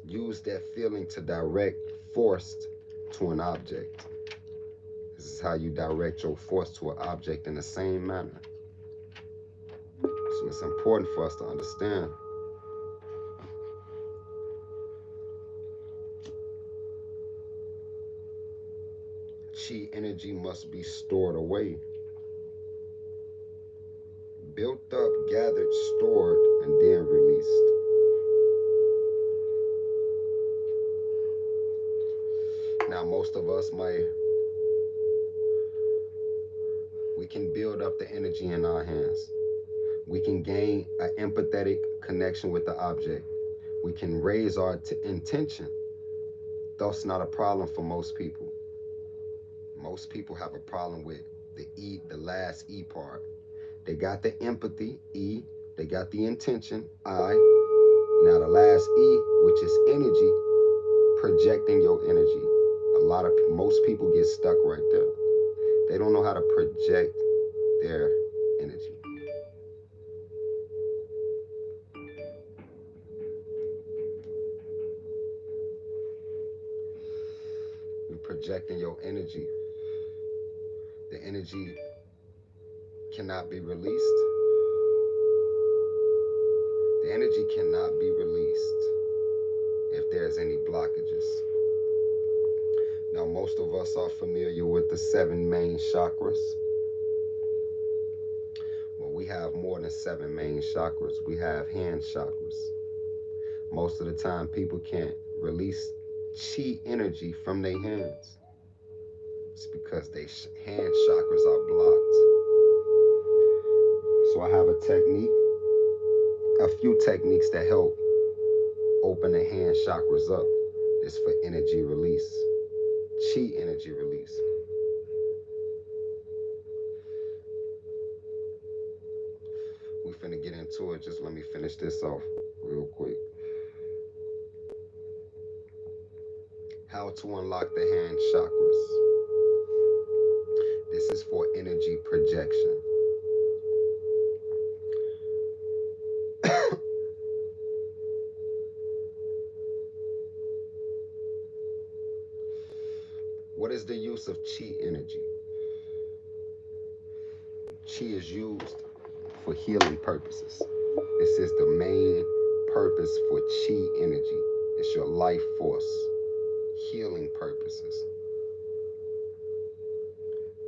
Speaker 1: Use that feeling to direct force to an object. This is how you direct your force to an object in the same manner. So it's important for us to understand. Chi energy must be stored away. Built up, gathered, stored, and then released. Now, most of us we can build up the energy in our hands. We can gain an empathetic connection with the object. We can raise our intention. That's not a problem for most people. Most people have a problem with the last E part. They got the empathy, E. They got the intention, I. Now the last E, which is energy, projecting your energy. Most people get stuck right there. They don't know how to project their energy. You're projecting your energy. The energy cannot be released. The energy cannot be released if there's any blockages. Now, most of us are familiar with the 7 main chakras. Well, we have more than 7 main chakras. We have hand chakras. Most of the time, people can't release chi energy from their hands. It's because their hand chakras are blocked. So I have a few techniques that help open the hand chakras up. It's for energy release, chi energy release. We finna get into it. Just let me finish this off real quick. How to unlock the hand chakras. This is for energy projection. What is the use of chi energy? Chi is used for healing purposes. This is the main purpose for chi energy. It's your life force, healing purposes.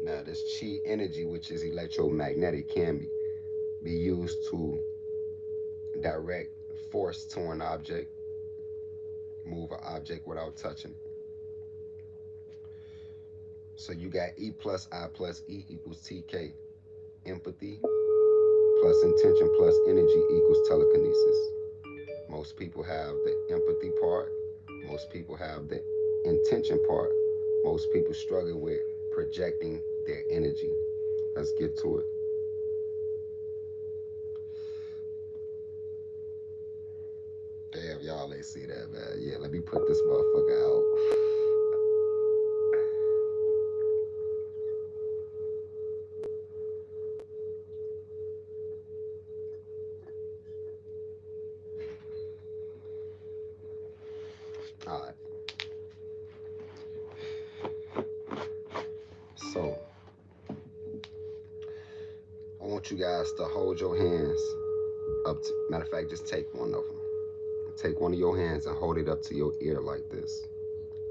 Speaker 1: Now, this chi energy, which is electromagnetic, can be used to direct force to an object, move an object without touching it. So you got E plus I plus E equals TK. Empathy plus intention plus energy equals telekinesis. Most people have the empathy part. Most people have the intention part. Most people struggle with projecting their energy. Let's get to it. Damn, y'all ain't see that, man. Yeah, let me put this motherfucker out. All right. So, I want you guys to hold your hands up to, matter of fact, just take one of them. Take one of your hands and hold it up to your ear like this.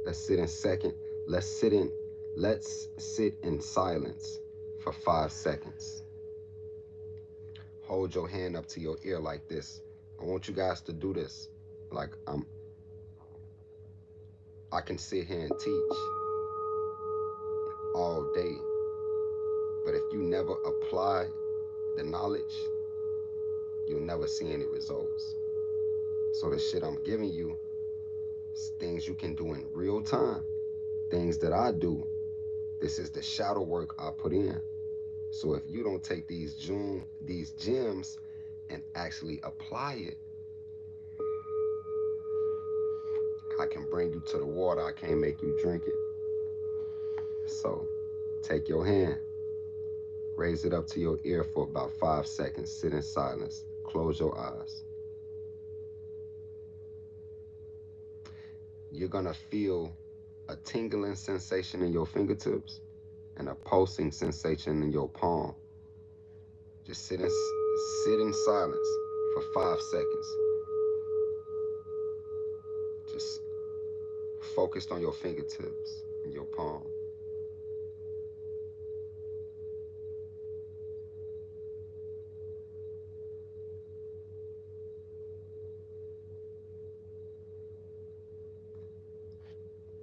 Speaker 1: Let's sit in second. Let's sit in. Let's sit in silence for 5 seconds. Hold your hand up to your ear like this. I want you guys to do this. Like I can sit here and teach all day, but if you never apply the knowledge, you'll never see any results. So the shit I'm giving you is things you can do in real time. Things that I do. This is the shadow work I put in. So if you don't take these gems and actually apply it, I can bring you to the water. I can't make you drink it. So take your hand, raise it up to your ear for about 5 seconds. Sit in silence. Close your eyes. You're gonna feel a tingling sensation in your fingertips and a pulsing sensation in your palm. Just sit in silence for 5 seconds. Just focused on your fingertips and your palm.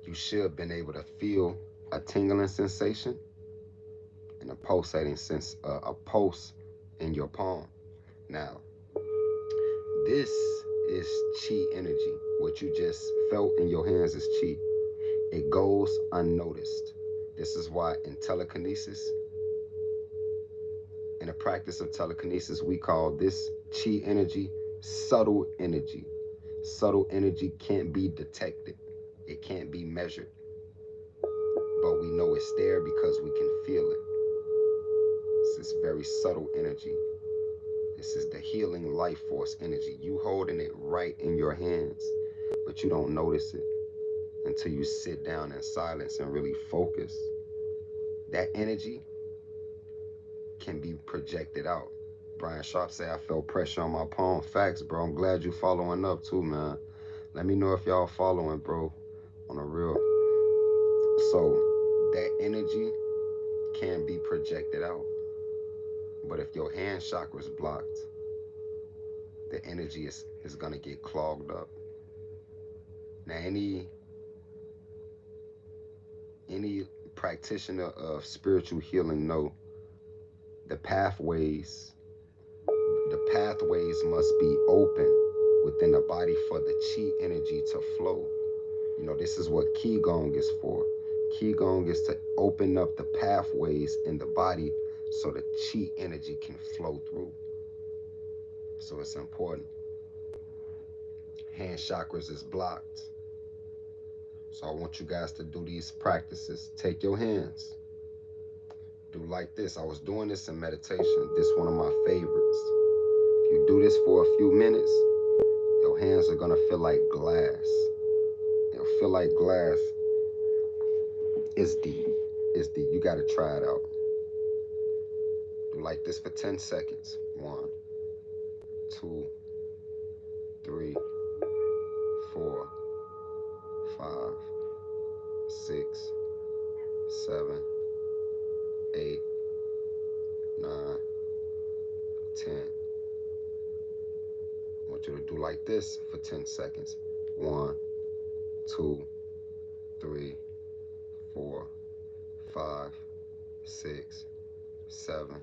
Speaker 1: You should have been able to feel a tingling sensation and a pulsating a pulse in your palm. Now, this is chi energy. What you just felt in your hands is chi. It goes unnoticed. This is why in telekinesis, in the practice of telekinesis, we call this chi energy subtle energy. Subtle energy can't be detected. It can't be measured. But we know it's there because we can feel it. This is very subtle energy. This is the healing life force energy. You holding it right in your hands, but you don't notice it until you sit down in silence and really focus. That energy can be projected out. Brian Sharp say I felt pressure on my palm. Facts, bro. I'm glad you following up too, man. Let me know if y'all following, bro, on a real. So that energy can be projected out. But if your hand chakra is blocked, the energy is gonna get clogged up. Now any practitioner of spiritual healing know the pathways must be open within the body for the chi energy to flow. You know, this is what qigong is for. Qigong is to open up the pathways in the body so the chi energy can flow through. So it's important. Hand chakras is blocked. So I want you guys to do these practices. Take your hands. Do like this. I was doing this in meditation. This is one of my favorites. If you do this for a few minutes, your hands are gonna feel like glass. It'll feel like glass. It's deep. It's deep. You gotta try it out. Do like this for 10 seconds. 1, 2, 3, 4, 5, 6, 7, 8, 9, 10. I want you to do like this for 10 seconds. 1, 2, 3, 4, 5, 6, 7,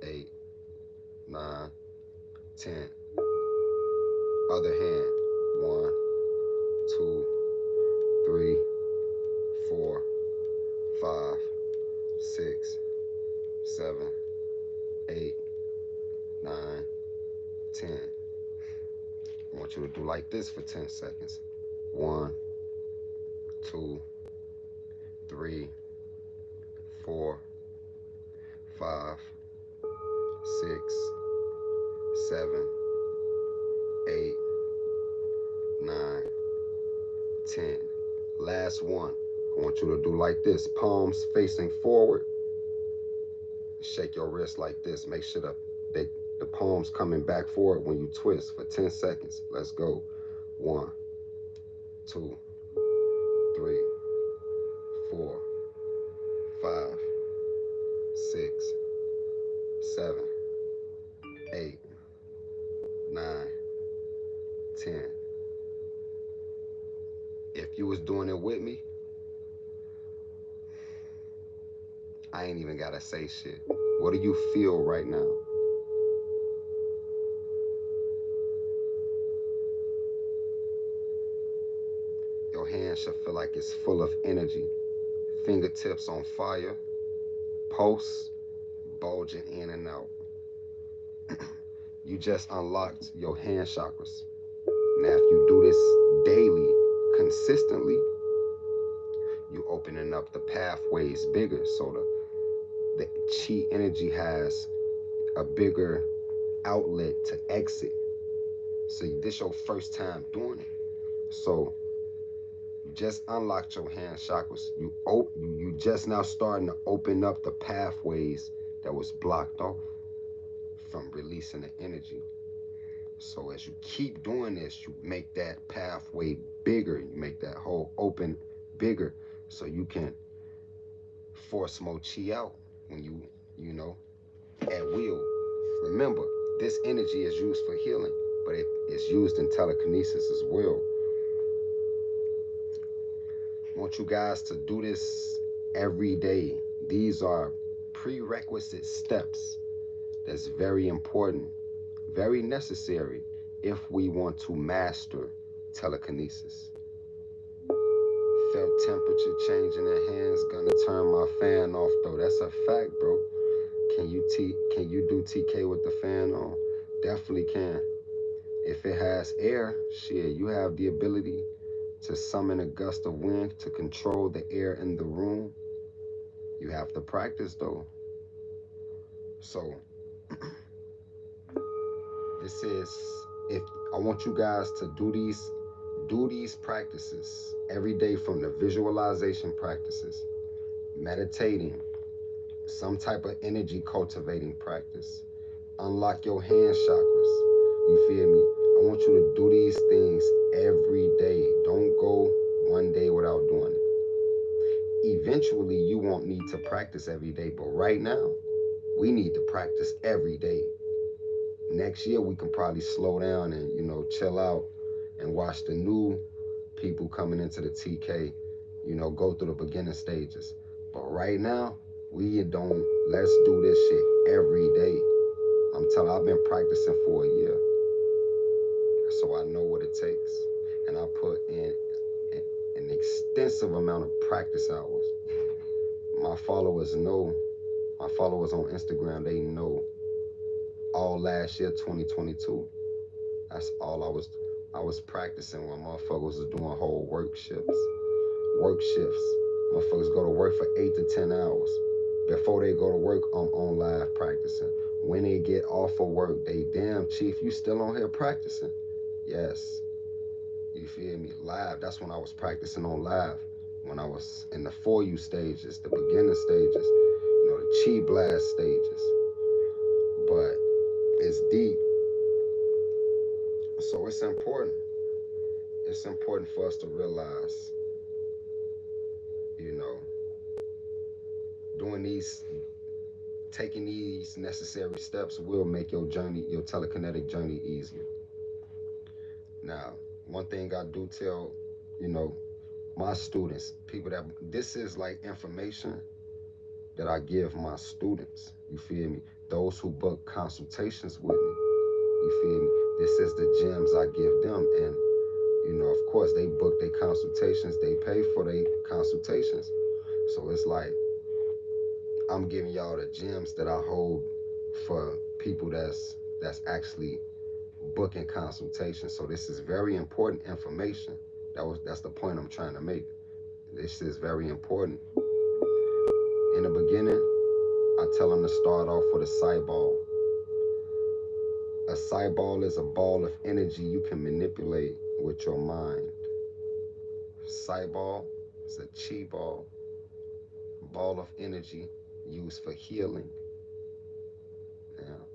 Speaker 1: 8, 9, 10. Other hand. 1, 2, 3, 4, 5, 6, 7, 8, 9, 10. I want you to do like this for 10 seconds. 1, 2, 3, 4, 5, 6, 7, 8, 9, 10. Last one. I want you to do like this. Palms facing forward. Shake your wrist like this. Make sure the palms coming back forward when you twist for 10 seconds. Let's go. 1, 2, 3, 4, 5, 6, 7, 8, 9, 10. If you was doing it with me, I ain't even gotta say shit. What do you feel right now? Your hand should feel like it's full of energy. Fingertips on fire. Pulse bulging in and out. You just unlocked your hand chakras. Now, if you do this daily, consistently, you opening up the pathways bigger. So the chi energy has a bigger outlet to exit. So this your first time doing it. So you just unlocked your hand chakras. You just now starting to open up the pathways that was blocked off from releasing the energy. So as you keep doing this, you make that pathway bigger. You make that hole open bigger so you can force more chi out when you know, at will. Remember, this energy is used for healing, but it's used in telekinesis as well. I want you guys to do this every day. These are prerequisite steps that's very important, very necessary if we want to master telekinesis. Felt temperature changing in hands, gonna turn my fan off though. That's a fact, bro. Can you do TK with the fan on? Definitely can. If it has air, shit, you have the ability to summon a gust of wind to control the air in the room. You have to practice though. So this is, if I want you guys to do these practices every day, from the visualization practices, meditating, some type of energy cultivating practice. Unlock your hand chakras. You feel me? I want you to do these things every day. Don't go one day without doing it. Eventually, you won't need to practice every day, but right now, we need to practice every day. Next year, we can probably slow down and, chill out and watch the new people coming into the TK, go through the beginning stages. But right now, let's do this shit every day. I've been practicing for a year, so I know what it takes. And I put in an extensive amount of practice hours. My followers on Instagram, they know all last year, 2022, that's all I was practicing when motherfuckers was doing whole work shifts. Motherfuckers go to work for 8 to 10 hours. Before they go to work, I'm on live practicing. When they get off of work, they, damn, chief, you still on here practicing? Yes. You feel me? Live. That's when I was practicing on live. When I was in the for you stages, the beginning stages, the chi blast stages. But it's deep. So it's important. It's important for us to realize, you know, doing these, taking these necessary steps will make your journey, your telekinetic journey, easier. Now, one thing I do tell, you know, my students, people that, this is like information that I give my students. You feel me? Those who book consultations with me. You feel me? This is the gems I give them. And, of course, they book their consultations, they pay for their consultations. So it's like I'm giving y'all the gems that I hold for people that's actually booking consultations. So this is very important information. That's the point I'm trying to make. This is very important. In the beginning, I tell them to start off with a psi ball. A psi ball is a ball of energy you can manipulate with your mind. Psi ball is a chi ball of energy used for healing. Now,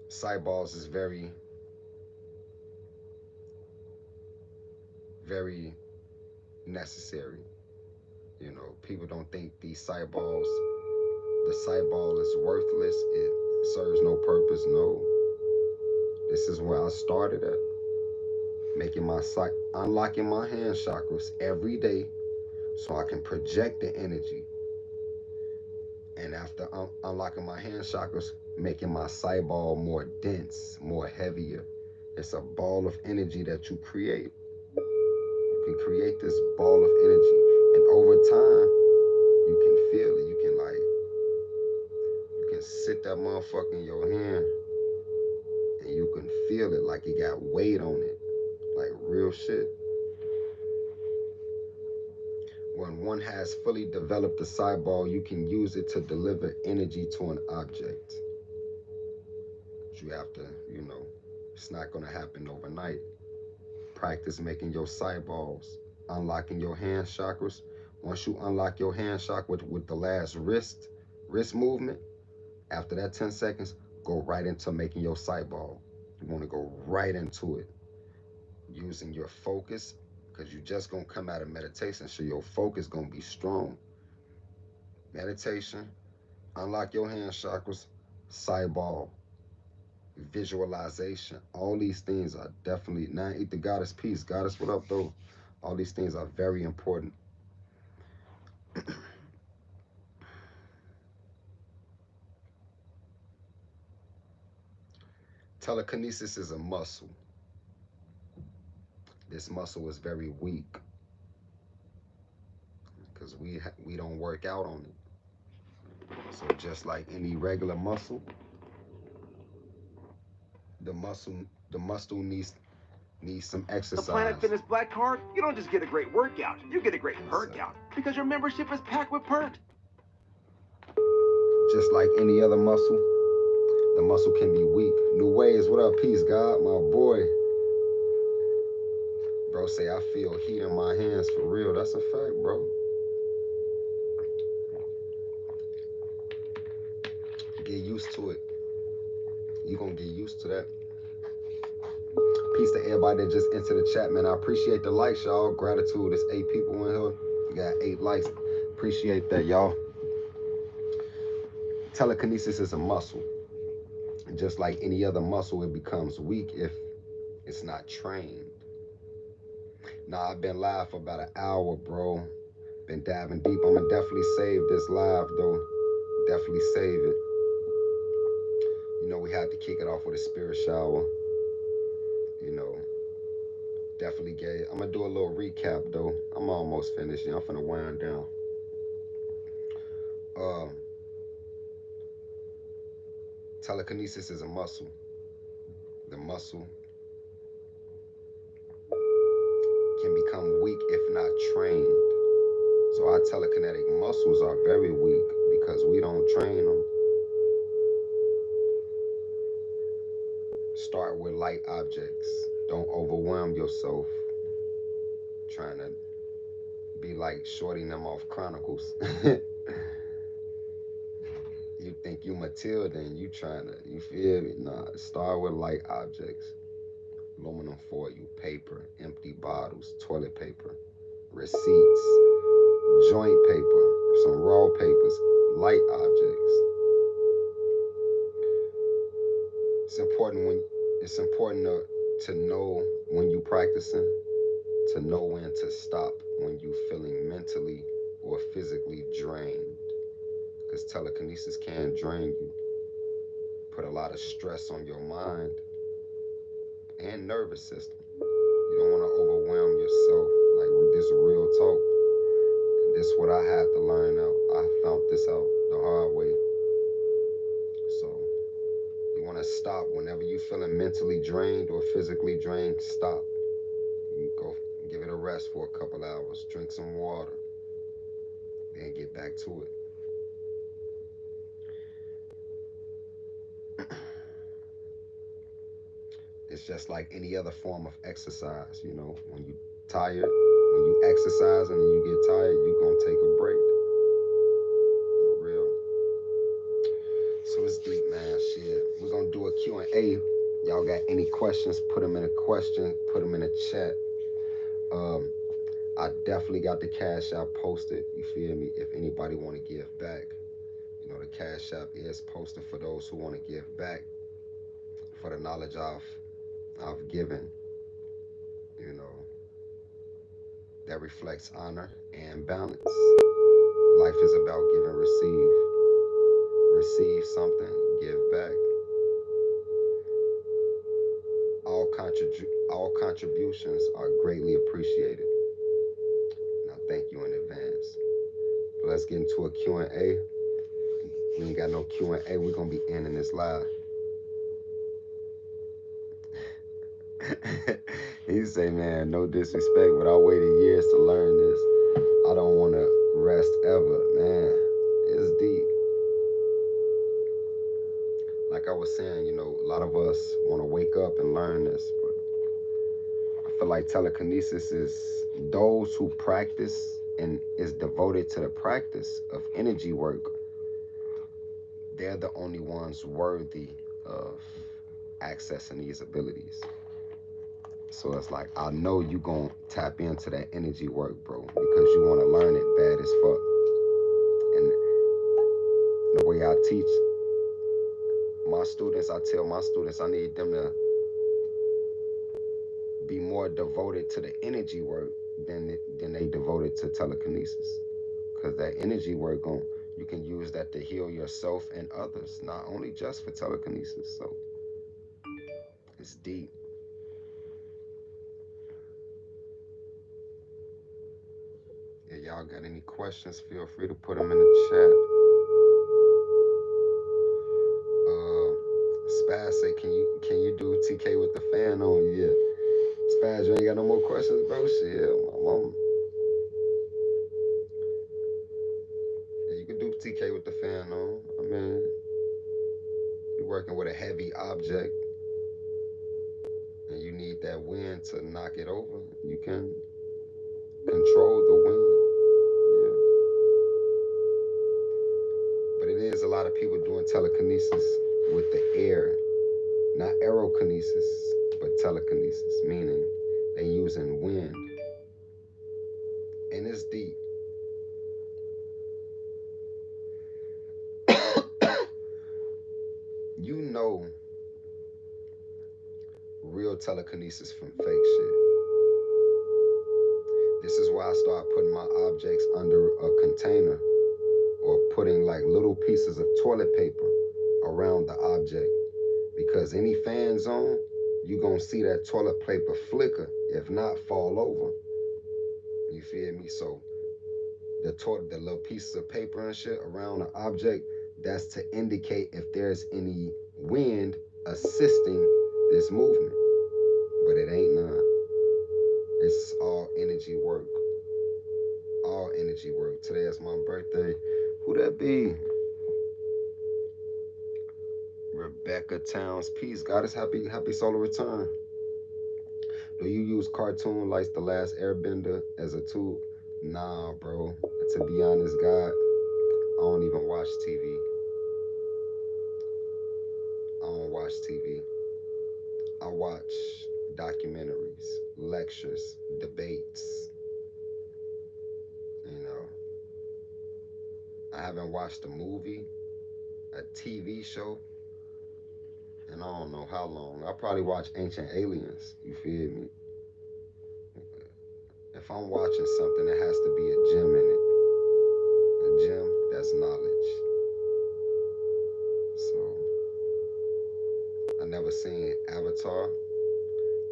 Speaker 1: psi balls is very, very necessary. People don't think these psi balls, the psi ball is worthless. It serves no purpose. No, this is where I started at. Unlocking my hand chakras every day so I can project the energy. And after unlocking my hand chakras, making my psi ball more dense, more heavier. It's a ball of energy that you create. You can create this ball of energy, and over time, you can feel it. You can sit that motherfucker in your hand, and you can feel it like it got weight on it, like real shit. When one has fully developed the psi ball, you can use it to deliver energy to an object. But you have to, it's not going to happen overnight. Practice making your psi balls, unlocking your hand chakras. Once you unlock your hand chakra with the last wrist movement, after that 10 seconds, go right into making your psi ball. You want to go right into it, using your focus, because you're just going to come out of meditation, so your focus going to be strong. Meditation, unlock your hand chakras, psi ball, visualization. All these things are definitely, now eat the goddess peace. Goddess, what up, though? All these things are very important. Telekinesis is a muscle. This muscle is very weak because we don't work out on it. So just like any regular muscle, the muscle needs some exercise.
Speaker 4: The Planet Fitness Black Card, you don't just get a great workout, you get a great perk out because your membership is packed with perks.
Speaker 1: Just like any other muscle, the muscle can be weak. New Ways, what up, peace, God, my boy. Bro say I feel heat in my hands for real. That's a fact, bro. Get used to it. You gonna get used to that. Peace to everybody that just entered the chat, man. I appreciate the likes, y'all. Gratitude. There's 8 people in here. You got 8 likes. Appreciate that, y'all. Telekinesis is a muscle. And just like any other muscle, it becomes weak if it's not trained. Now, I've been live for about an hour, bro. Been diving deep. I'm gonna definitely save this live, though. Definitely save it. We had to kick it off with a spirit shower. Definitely gave. I'm gonna do a little recap, though. I'm almost finished. I'm finna wind down. Telekinesis is a muscle. The muscle can become weak if not trained. So our telekinetic muscles are very weak because we don't train them. Start with light objects. Don't overwhelm yourself trying to be like Shorty them off Chronicles. You think you Matilda and you feel me? Nah, start with light objects. Aluminum foil, paper, empty bottles, toilet paper, receipts, joint paper, some raw papers, light objects. It's important to know when you practicing to know when to stop when you feeling mentally or physically drained. Because telekinesis can drain you, put a lot of stress on your mind and nervous system. You don't want to overwhelm yourself. Like, this is real talk. And this is what I had to learn out. I found this out the hard way. So you want to stop whenever you feeling mentally drained or physically drained. Stop. You go give it a rest for a couple hours. Drink some water. Then get back to it. It's just like any other form of exercise. When you tired, when you exercise and then you get tired, you gonna take a break. For real. So it's deep, man. Shit. We're gonna do a Q&A. Y'all got any questions? Put them in a question. Put them in a chat. I definitely got the Cash App posted. You feel me? If anybody want to give back, the Cash App is posted for those who want to give back for the knowledge I've given. You know, that reflects honor and balance. Life is about give and receive. Receive something, give back. All contributions are greatly appreciated. And I thank you in advance. But let's get into a Q&A. We ain't got no Q&A. We're going to be ending this live. He say, man, no disrespect, but I waited years to learn this. I don't want to rest ever. Man, it's deep. Like I was saying, a lot of us want to wake up and learn this, but I feel like telekinesis is those who practice and is devoted to the practice of energy work. They're the only ones worthy of accessing these abilities. So it's like, I know you gonna tap into that energy work, bro, because you want to learn it bad as fuck. And the way I teach my students, I tell my students I need them to be more devoted to the energy work than they devoted to telekinesis. Because that energy work, you can use that to heal yourself and others, not only just for telekinesis. So it's deep. If y'all got any questions, feel free to put them in the chat. Spaz say, can you do TK with the fan on? Yeah. Spaz, you ain't got no more questions, bro? Shit, my mom. Yeah, you can do TK with the fan on. I mean, you're working with a heavy object and you need that wind to knock it over. You can control the wind. Yeah. But it is a lot of people doing telekinesis with the air. Not aerokinesis, but telekinesis, meaning they using wind. And it's deep. You know real telekinesis from fake shit. This is why I start putting my objects under a container or putting like little pieces of toilet paper around the object. Because any fans on, you gonna see that toilet paper flicker, if not fall over. You feel me? So the little pieces of paper and shit around the object, that's to indicate if there's any wind assisting this movement. But it ain't none. It's all energy work. All energy work. Today is my birthday. Who that be? Rebecca Towns. Peace. Goddess, happy solar return. Do you use cartoon like The Last Airbender as a tool? Nah, bro. To be honest, God, I don't even watch TV. I don't watch TV. I watch documentaries, lectures, debates. You know, I haven't watched a movie, a TV show, and I don't know how long. I probably watch Ancient Aliens. You feel me? if I'm watching something, it has to be a gem in it. A gem that's knowledge. So I never seen Avatar.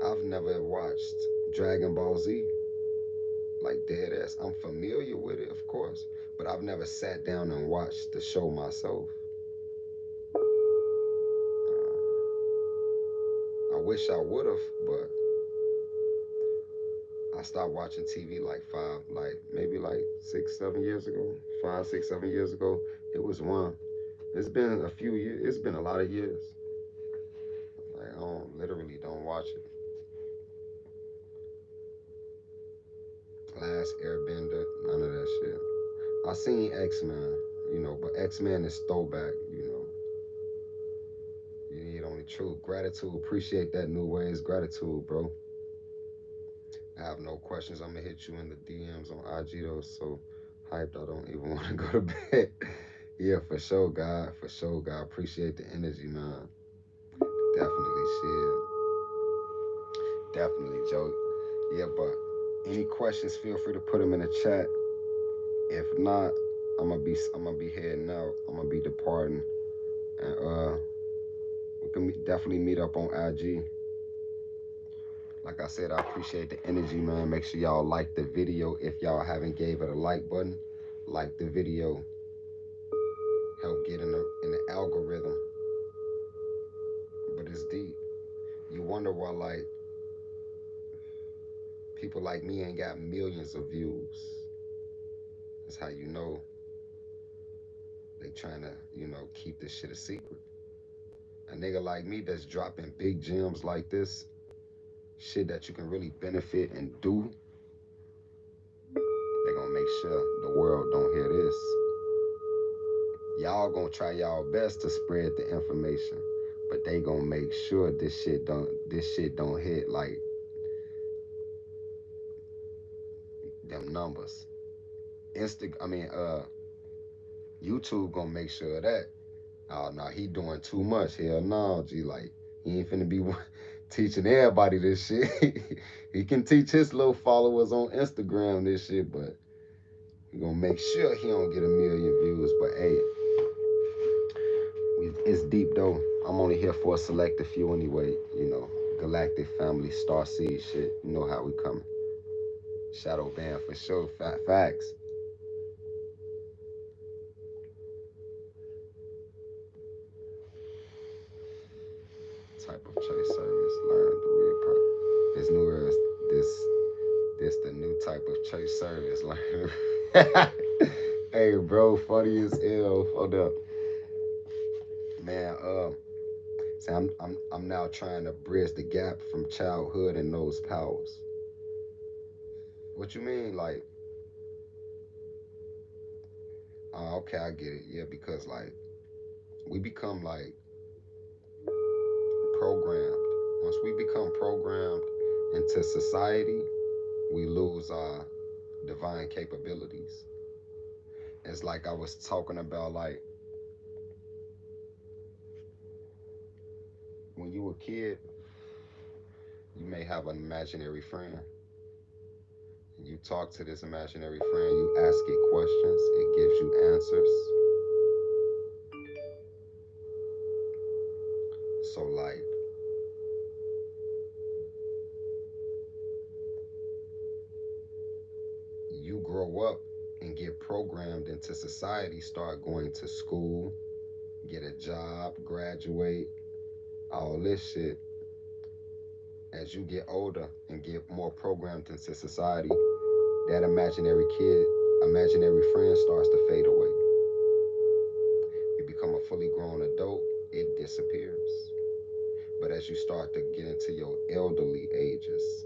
Speaker 1: I've never watched Dragon Ball Z. Like dead ass. I'm familiar with it, of course, but I've never sat down and watched the show myself. I wish I would have, but I stopped watching TV maybe like 6, 7 years ago. 5, 6, 7 years ago. It was one. It's been a few years. It's been a lot of years. Like I literally don't watch it. Last Airbender, none of that shit. I seen X-Men, but X-Men is throwback. You need only truth, gratitude. Appreciate that new ways, gratitude, bro. I have no questions. I'm gonna hit you in the DMs on IG though. So hyped, I don't even want to go to bed. Yeah, for sure, God. For sure, God. Appreciate the energy, man. Definitely, shit. Definitely, Joe. Yeah, but any questions? Feel free to put them in the chat. If not, I'm gonna be heading out. I'm gonna be departing, and we can definitely meet up on IG. Like I said, I appreciate the energy, man. Make sure y'all like the video. If y'all haven't gave it a like button, like the video. Help get in the algorithm. But it's deep. You wonder why people like me ain't got millions of views. That's how you know they trying to, keep this shit a secret. A nigga like me that's dropping big gems like this, shit that you can really benefit and do, they gonna make sure the world don't hear this. Y'all gonna try y'all best to spread the information, but they gonna make sure this shit don't hit like them numbers. YouTube gonna make sure of that. Oh no, he doing too much. Hell no, G. Like he ain't finna be teaching everybody this shit. He can teach his little followers on Instagram this shit, but he gonna make sure he don't get a million views. But hey, it's deep though. I'm only here for a selected few anyway. Galactic family, star seed shit. You know how we coming. Shadow band for sure. Facts. Type of chase service. Learn the real part. This new era. This the new type of church service. Like, hey, bro, funny as hell. Hold up, man. See, I'm now trying to bridge the gap from childhood and those powers. What you mean, like? Okay, I get it. Yeah, because like we become like programmed. Once we become programmed into society, we lose our divine capabilities. It's like I was talking about, like when you a kid, you may have an imaginary friend. You talk to this imaginary friend, you ask it questions, it gives you answers. So, like, you grow up and get programmed into society, start going to school, get a job, graduate, all this shit. As you get older and get more programmed into society, that imaginary friend starts to fade away. You become a fully grown adult, it disappears. But as you start to get into your elderly ages,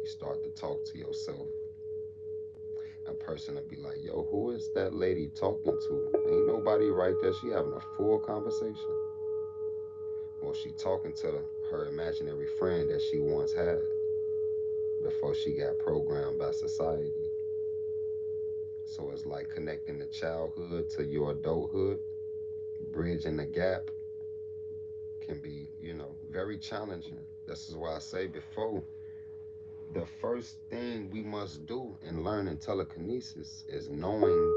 Speaker 1: you start to talk to yourself. A person will be like, yo, who is that lady talking to? Ain't nobody right there. She having a full conversation. Well, she talking to her imaginary friend that she once had before she got programmed by society. So it's like connecting the childhood to your adulthood, bridging the gap can be, very challenging. This is why I say before, The first thing we must do in learning telekinesis is knowing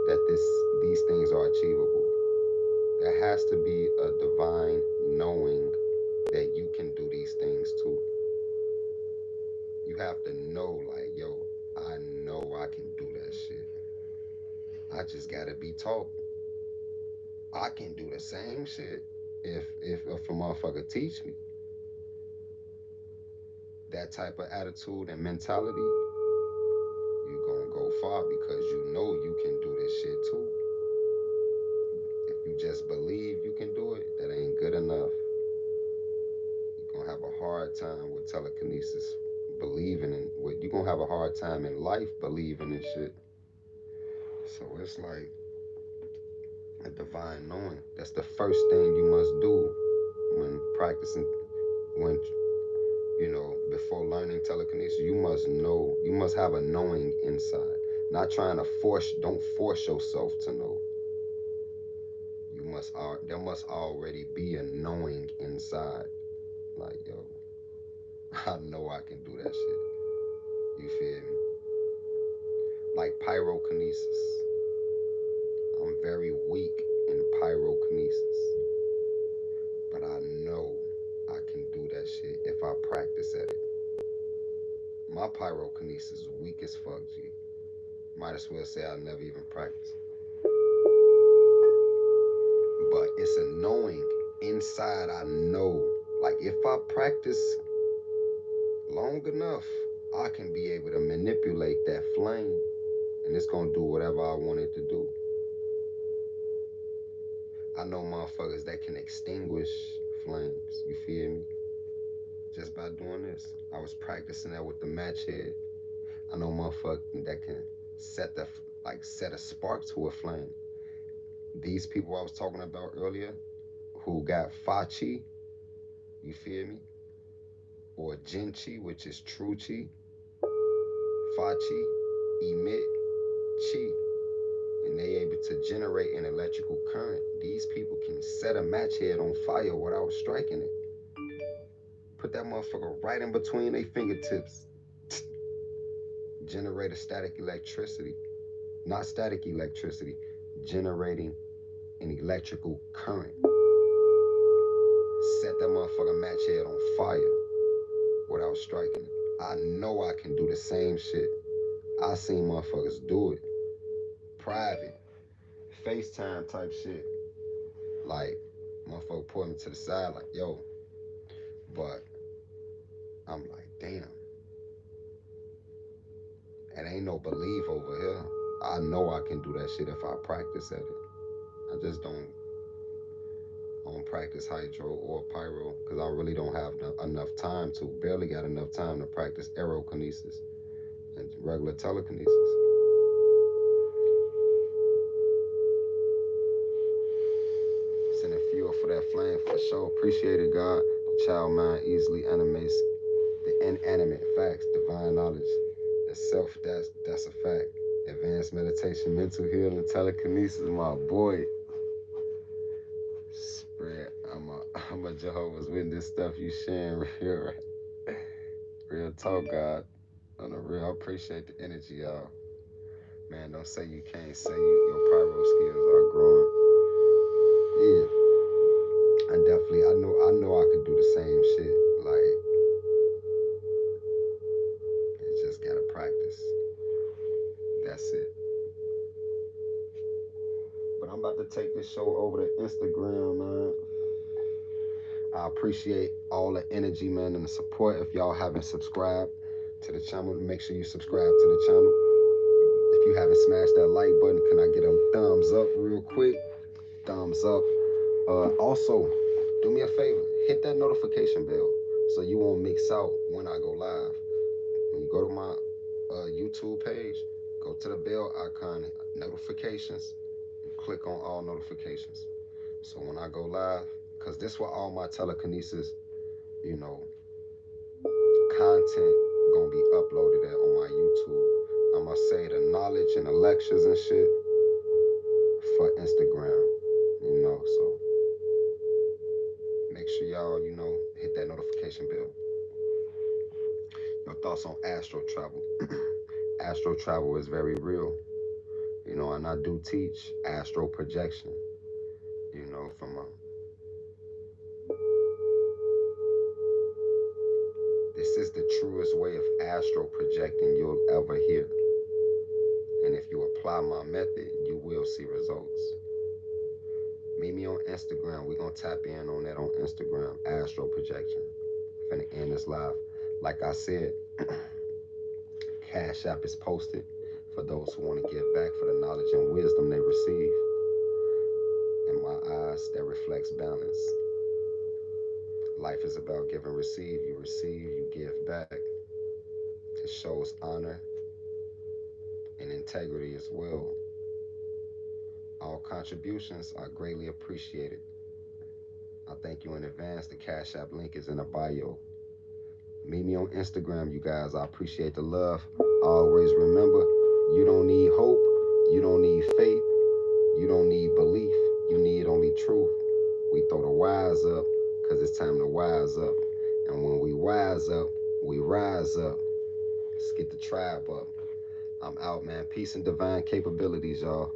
Speaker 1: that these things are achievable. There has to be a divine knowing that you can do these things too. You have to know, like, yo, I know I can do that shit. I just gotta be taught. I can do the same shit if a motherfucker teach me. That type of attitude and mentality, you gonna go far because you know you can do this shit too. If you just believe you can do it, that ain't good enough. You're gonna have a hard time with telekinesis believing in what you're gonna have a hard time in life believing in shit. So it's like a divine knowing. That's the first thing you must do when practicing, when before learning telekinesis. You must know, you must have a knowing inside. Not trying to force, don't force yourself to know. There must already be a knowing inside. Like, yo, I know I can do that shit. You feel me? Like pyrokinesis. I'm very weak in pyrokinesis. But I know I can do that shit if I practice at it. My pyrokinesis is weak as fuck, G. Might as well say I never even practiced. But it's a knowing inside. I know, like, if I practice long enough, I can be able to manipulate that flame and it's gonna do whatever I want it to do. I know motherfuckers that can extinguish flames, you feel me? Just by doing this. I was practicing that with the match head. I know motherfuckers that can set a spark to a flame. These people I was talking about earlier who got Fachi, you feel me? Or Jinchi, which is true chi. Fachi emit chi, and they able to generate an electrical current. These people can set a match head on fire without striking it. Put that motherfucker right in between their fingertips. Generate a static electricity. Not static electricity, generating an electrical current. Set that motherfucker match head on fire without striking it. I know I can do the same shit. I seen motherfuckers do it. Private, FaceTime type shit. Like, motherfucker pulled me to the side like, yo. But I'm like, damn. It ain't no belief over here. I know I can do that shit if I practice at it. I just don't practice hydro or pyro because I really don't have enough time to. Barely got enough time to practice aerokinesis and regular telekinesis. Sending fuel for that flame for sure. Appreciate it, God. The child mind easily animates the inanimate facts, divine knowledge. The self, that's a fact. Advanced meditation, mental healing, telekinesis, my boy. Spread. I'm a Jehovah's Witness stuff you sharing real, real talk, God. On the real, I appreciate the energy, y'all. Man, don't say you can't. Say your pyro skills are growing. Yeah, I know I could do the same shit. Like, you just gotta practice. That's it. But I'm about to take this show over to Instagram, man. I appreciate all the energy, man, and the support. If y'all haven't subscribed to the channel, make sure you subscribe to the channel. If you haven't smashed that like button, can I get a thumbs up real quick? Thumbs up. Also, do me a favor, hit that notification bell so you won't mix out when I go live. When you go to my YouTube page, go to the bell icon, notifications, and click on all notifications. So when I go live, because this where all my telekinesis, you know, content gonna be uploaded at on my YouTube. I'ma say the knowledge and the lectures and shit for Instagram, so make sure y'all, hit that notification bell. Yo, thoughts on astral travel. Astral travel is very real, and I do teach astral projection, from a this is the truest way of astral projecting you'll ever hear. And if you apply my method, you will see results. Meet me on Instagram. We're going to tap in on that on Instagram. Astral projection. Finna end this live. Like I said, Cash App is posted for those who want to give back for the knowledge and wisdom they receive. In my eyes, that reflects balance. Life is about give and receive. You receive, you give back. It shows honor and integrity as well. All contributions are greatly appreciated. I thank you in advance. The Cash App link is in the bio. Meet me on Instagram, you guys. I appreciate the love. Always remember, you don't need hope. You don't need faith. You don't need belief. You need only truth. We throw the wise up because it's time to wise up. And when we wise up, we rise up. Let's get the tribe up. I'm out, man. Peace and divine capabilities, y'all.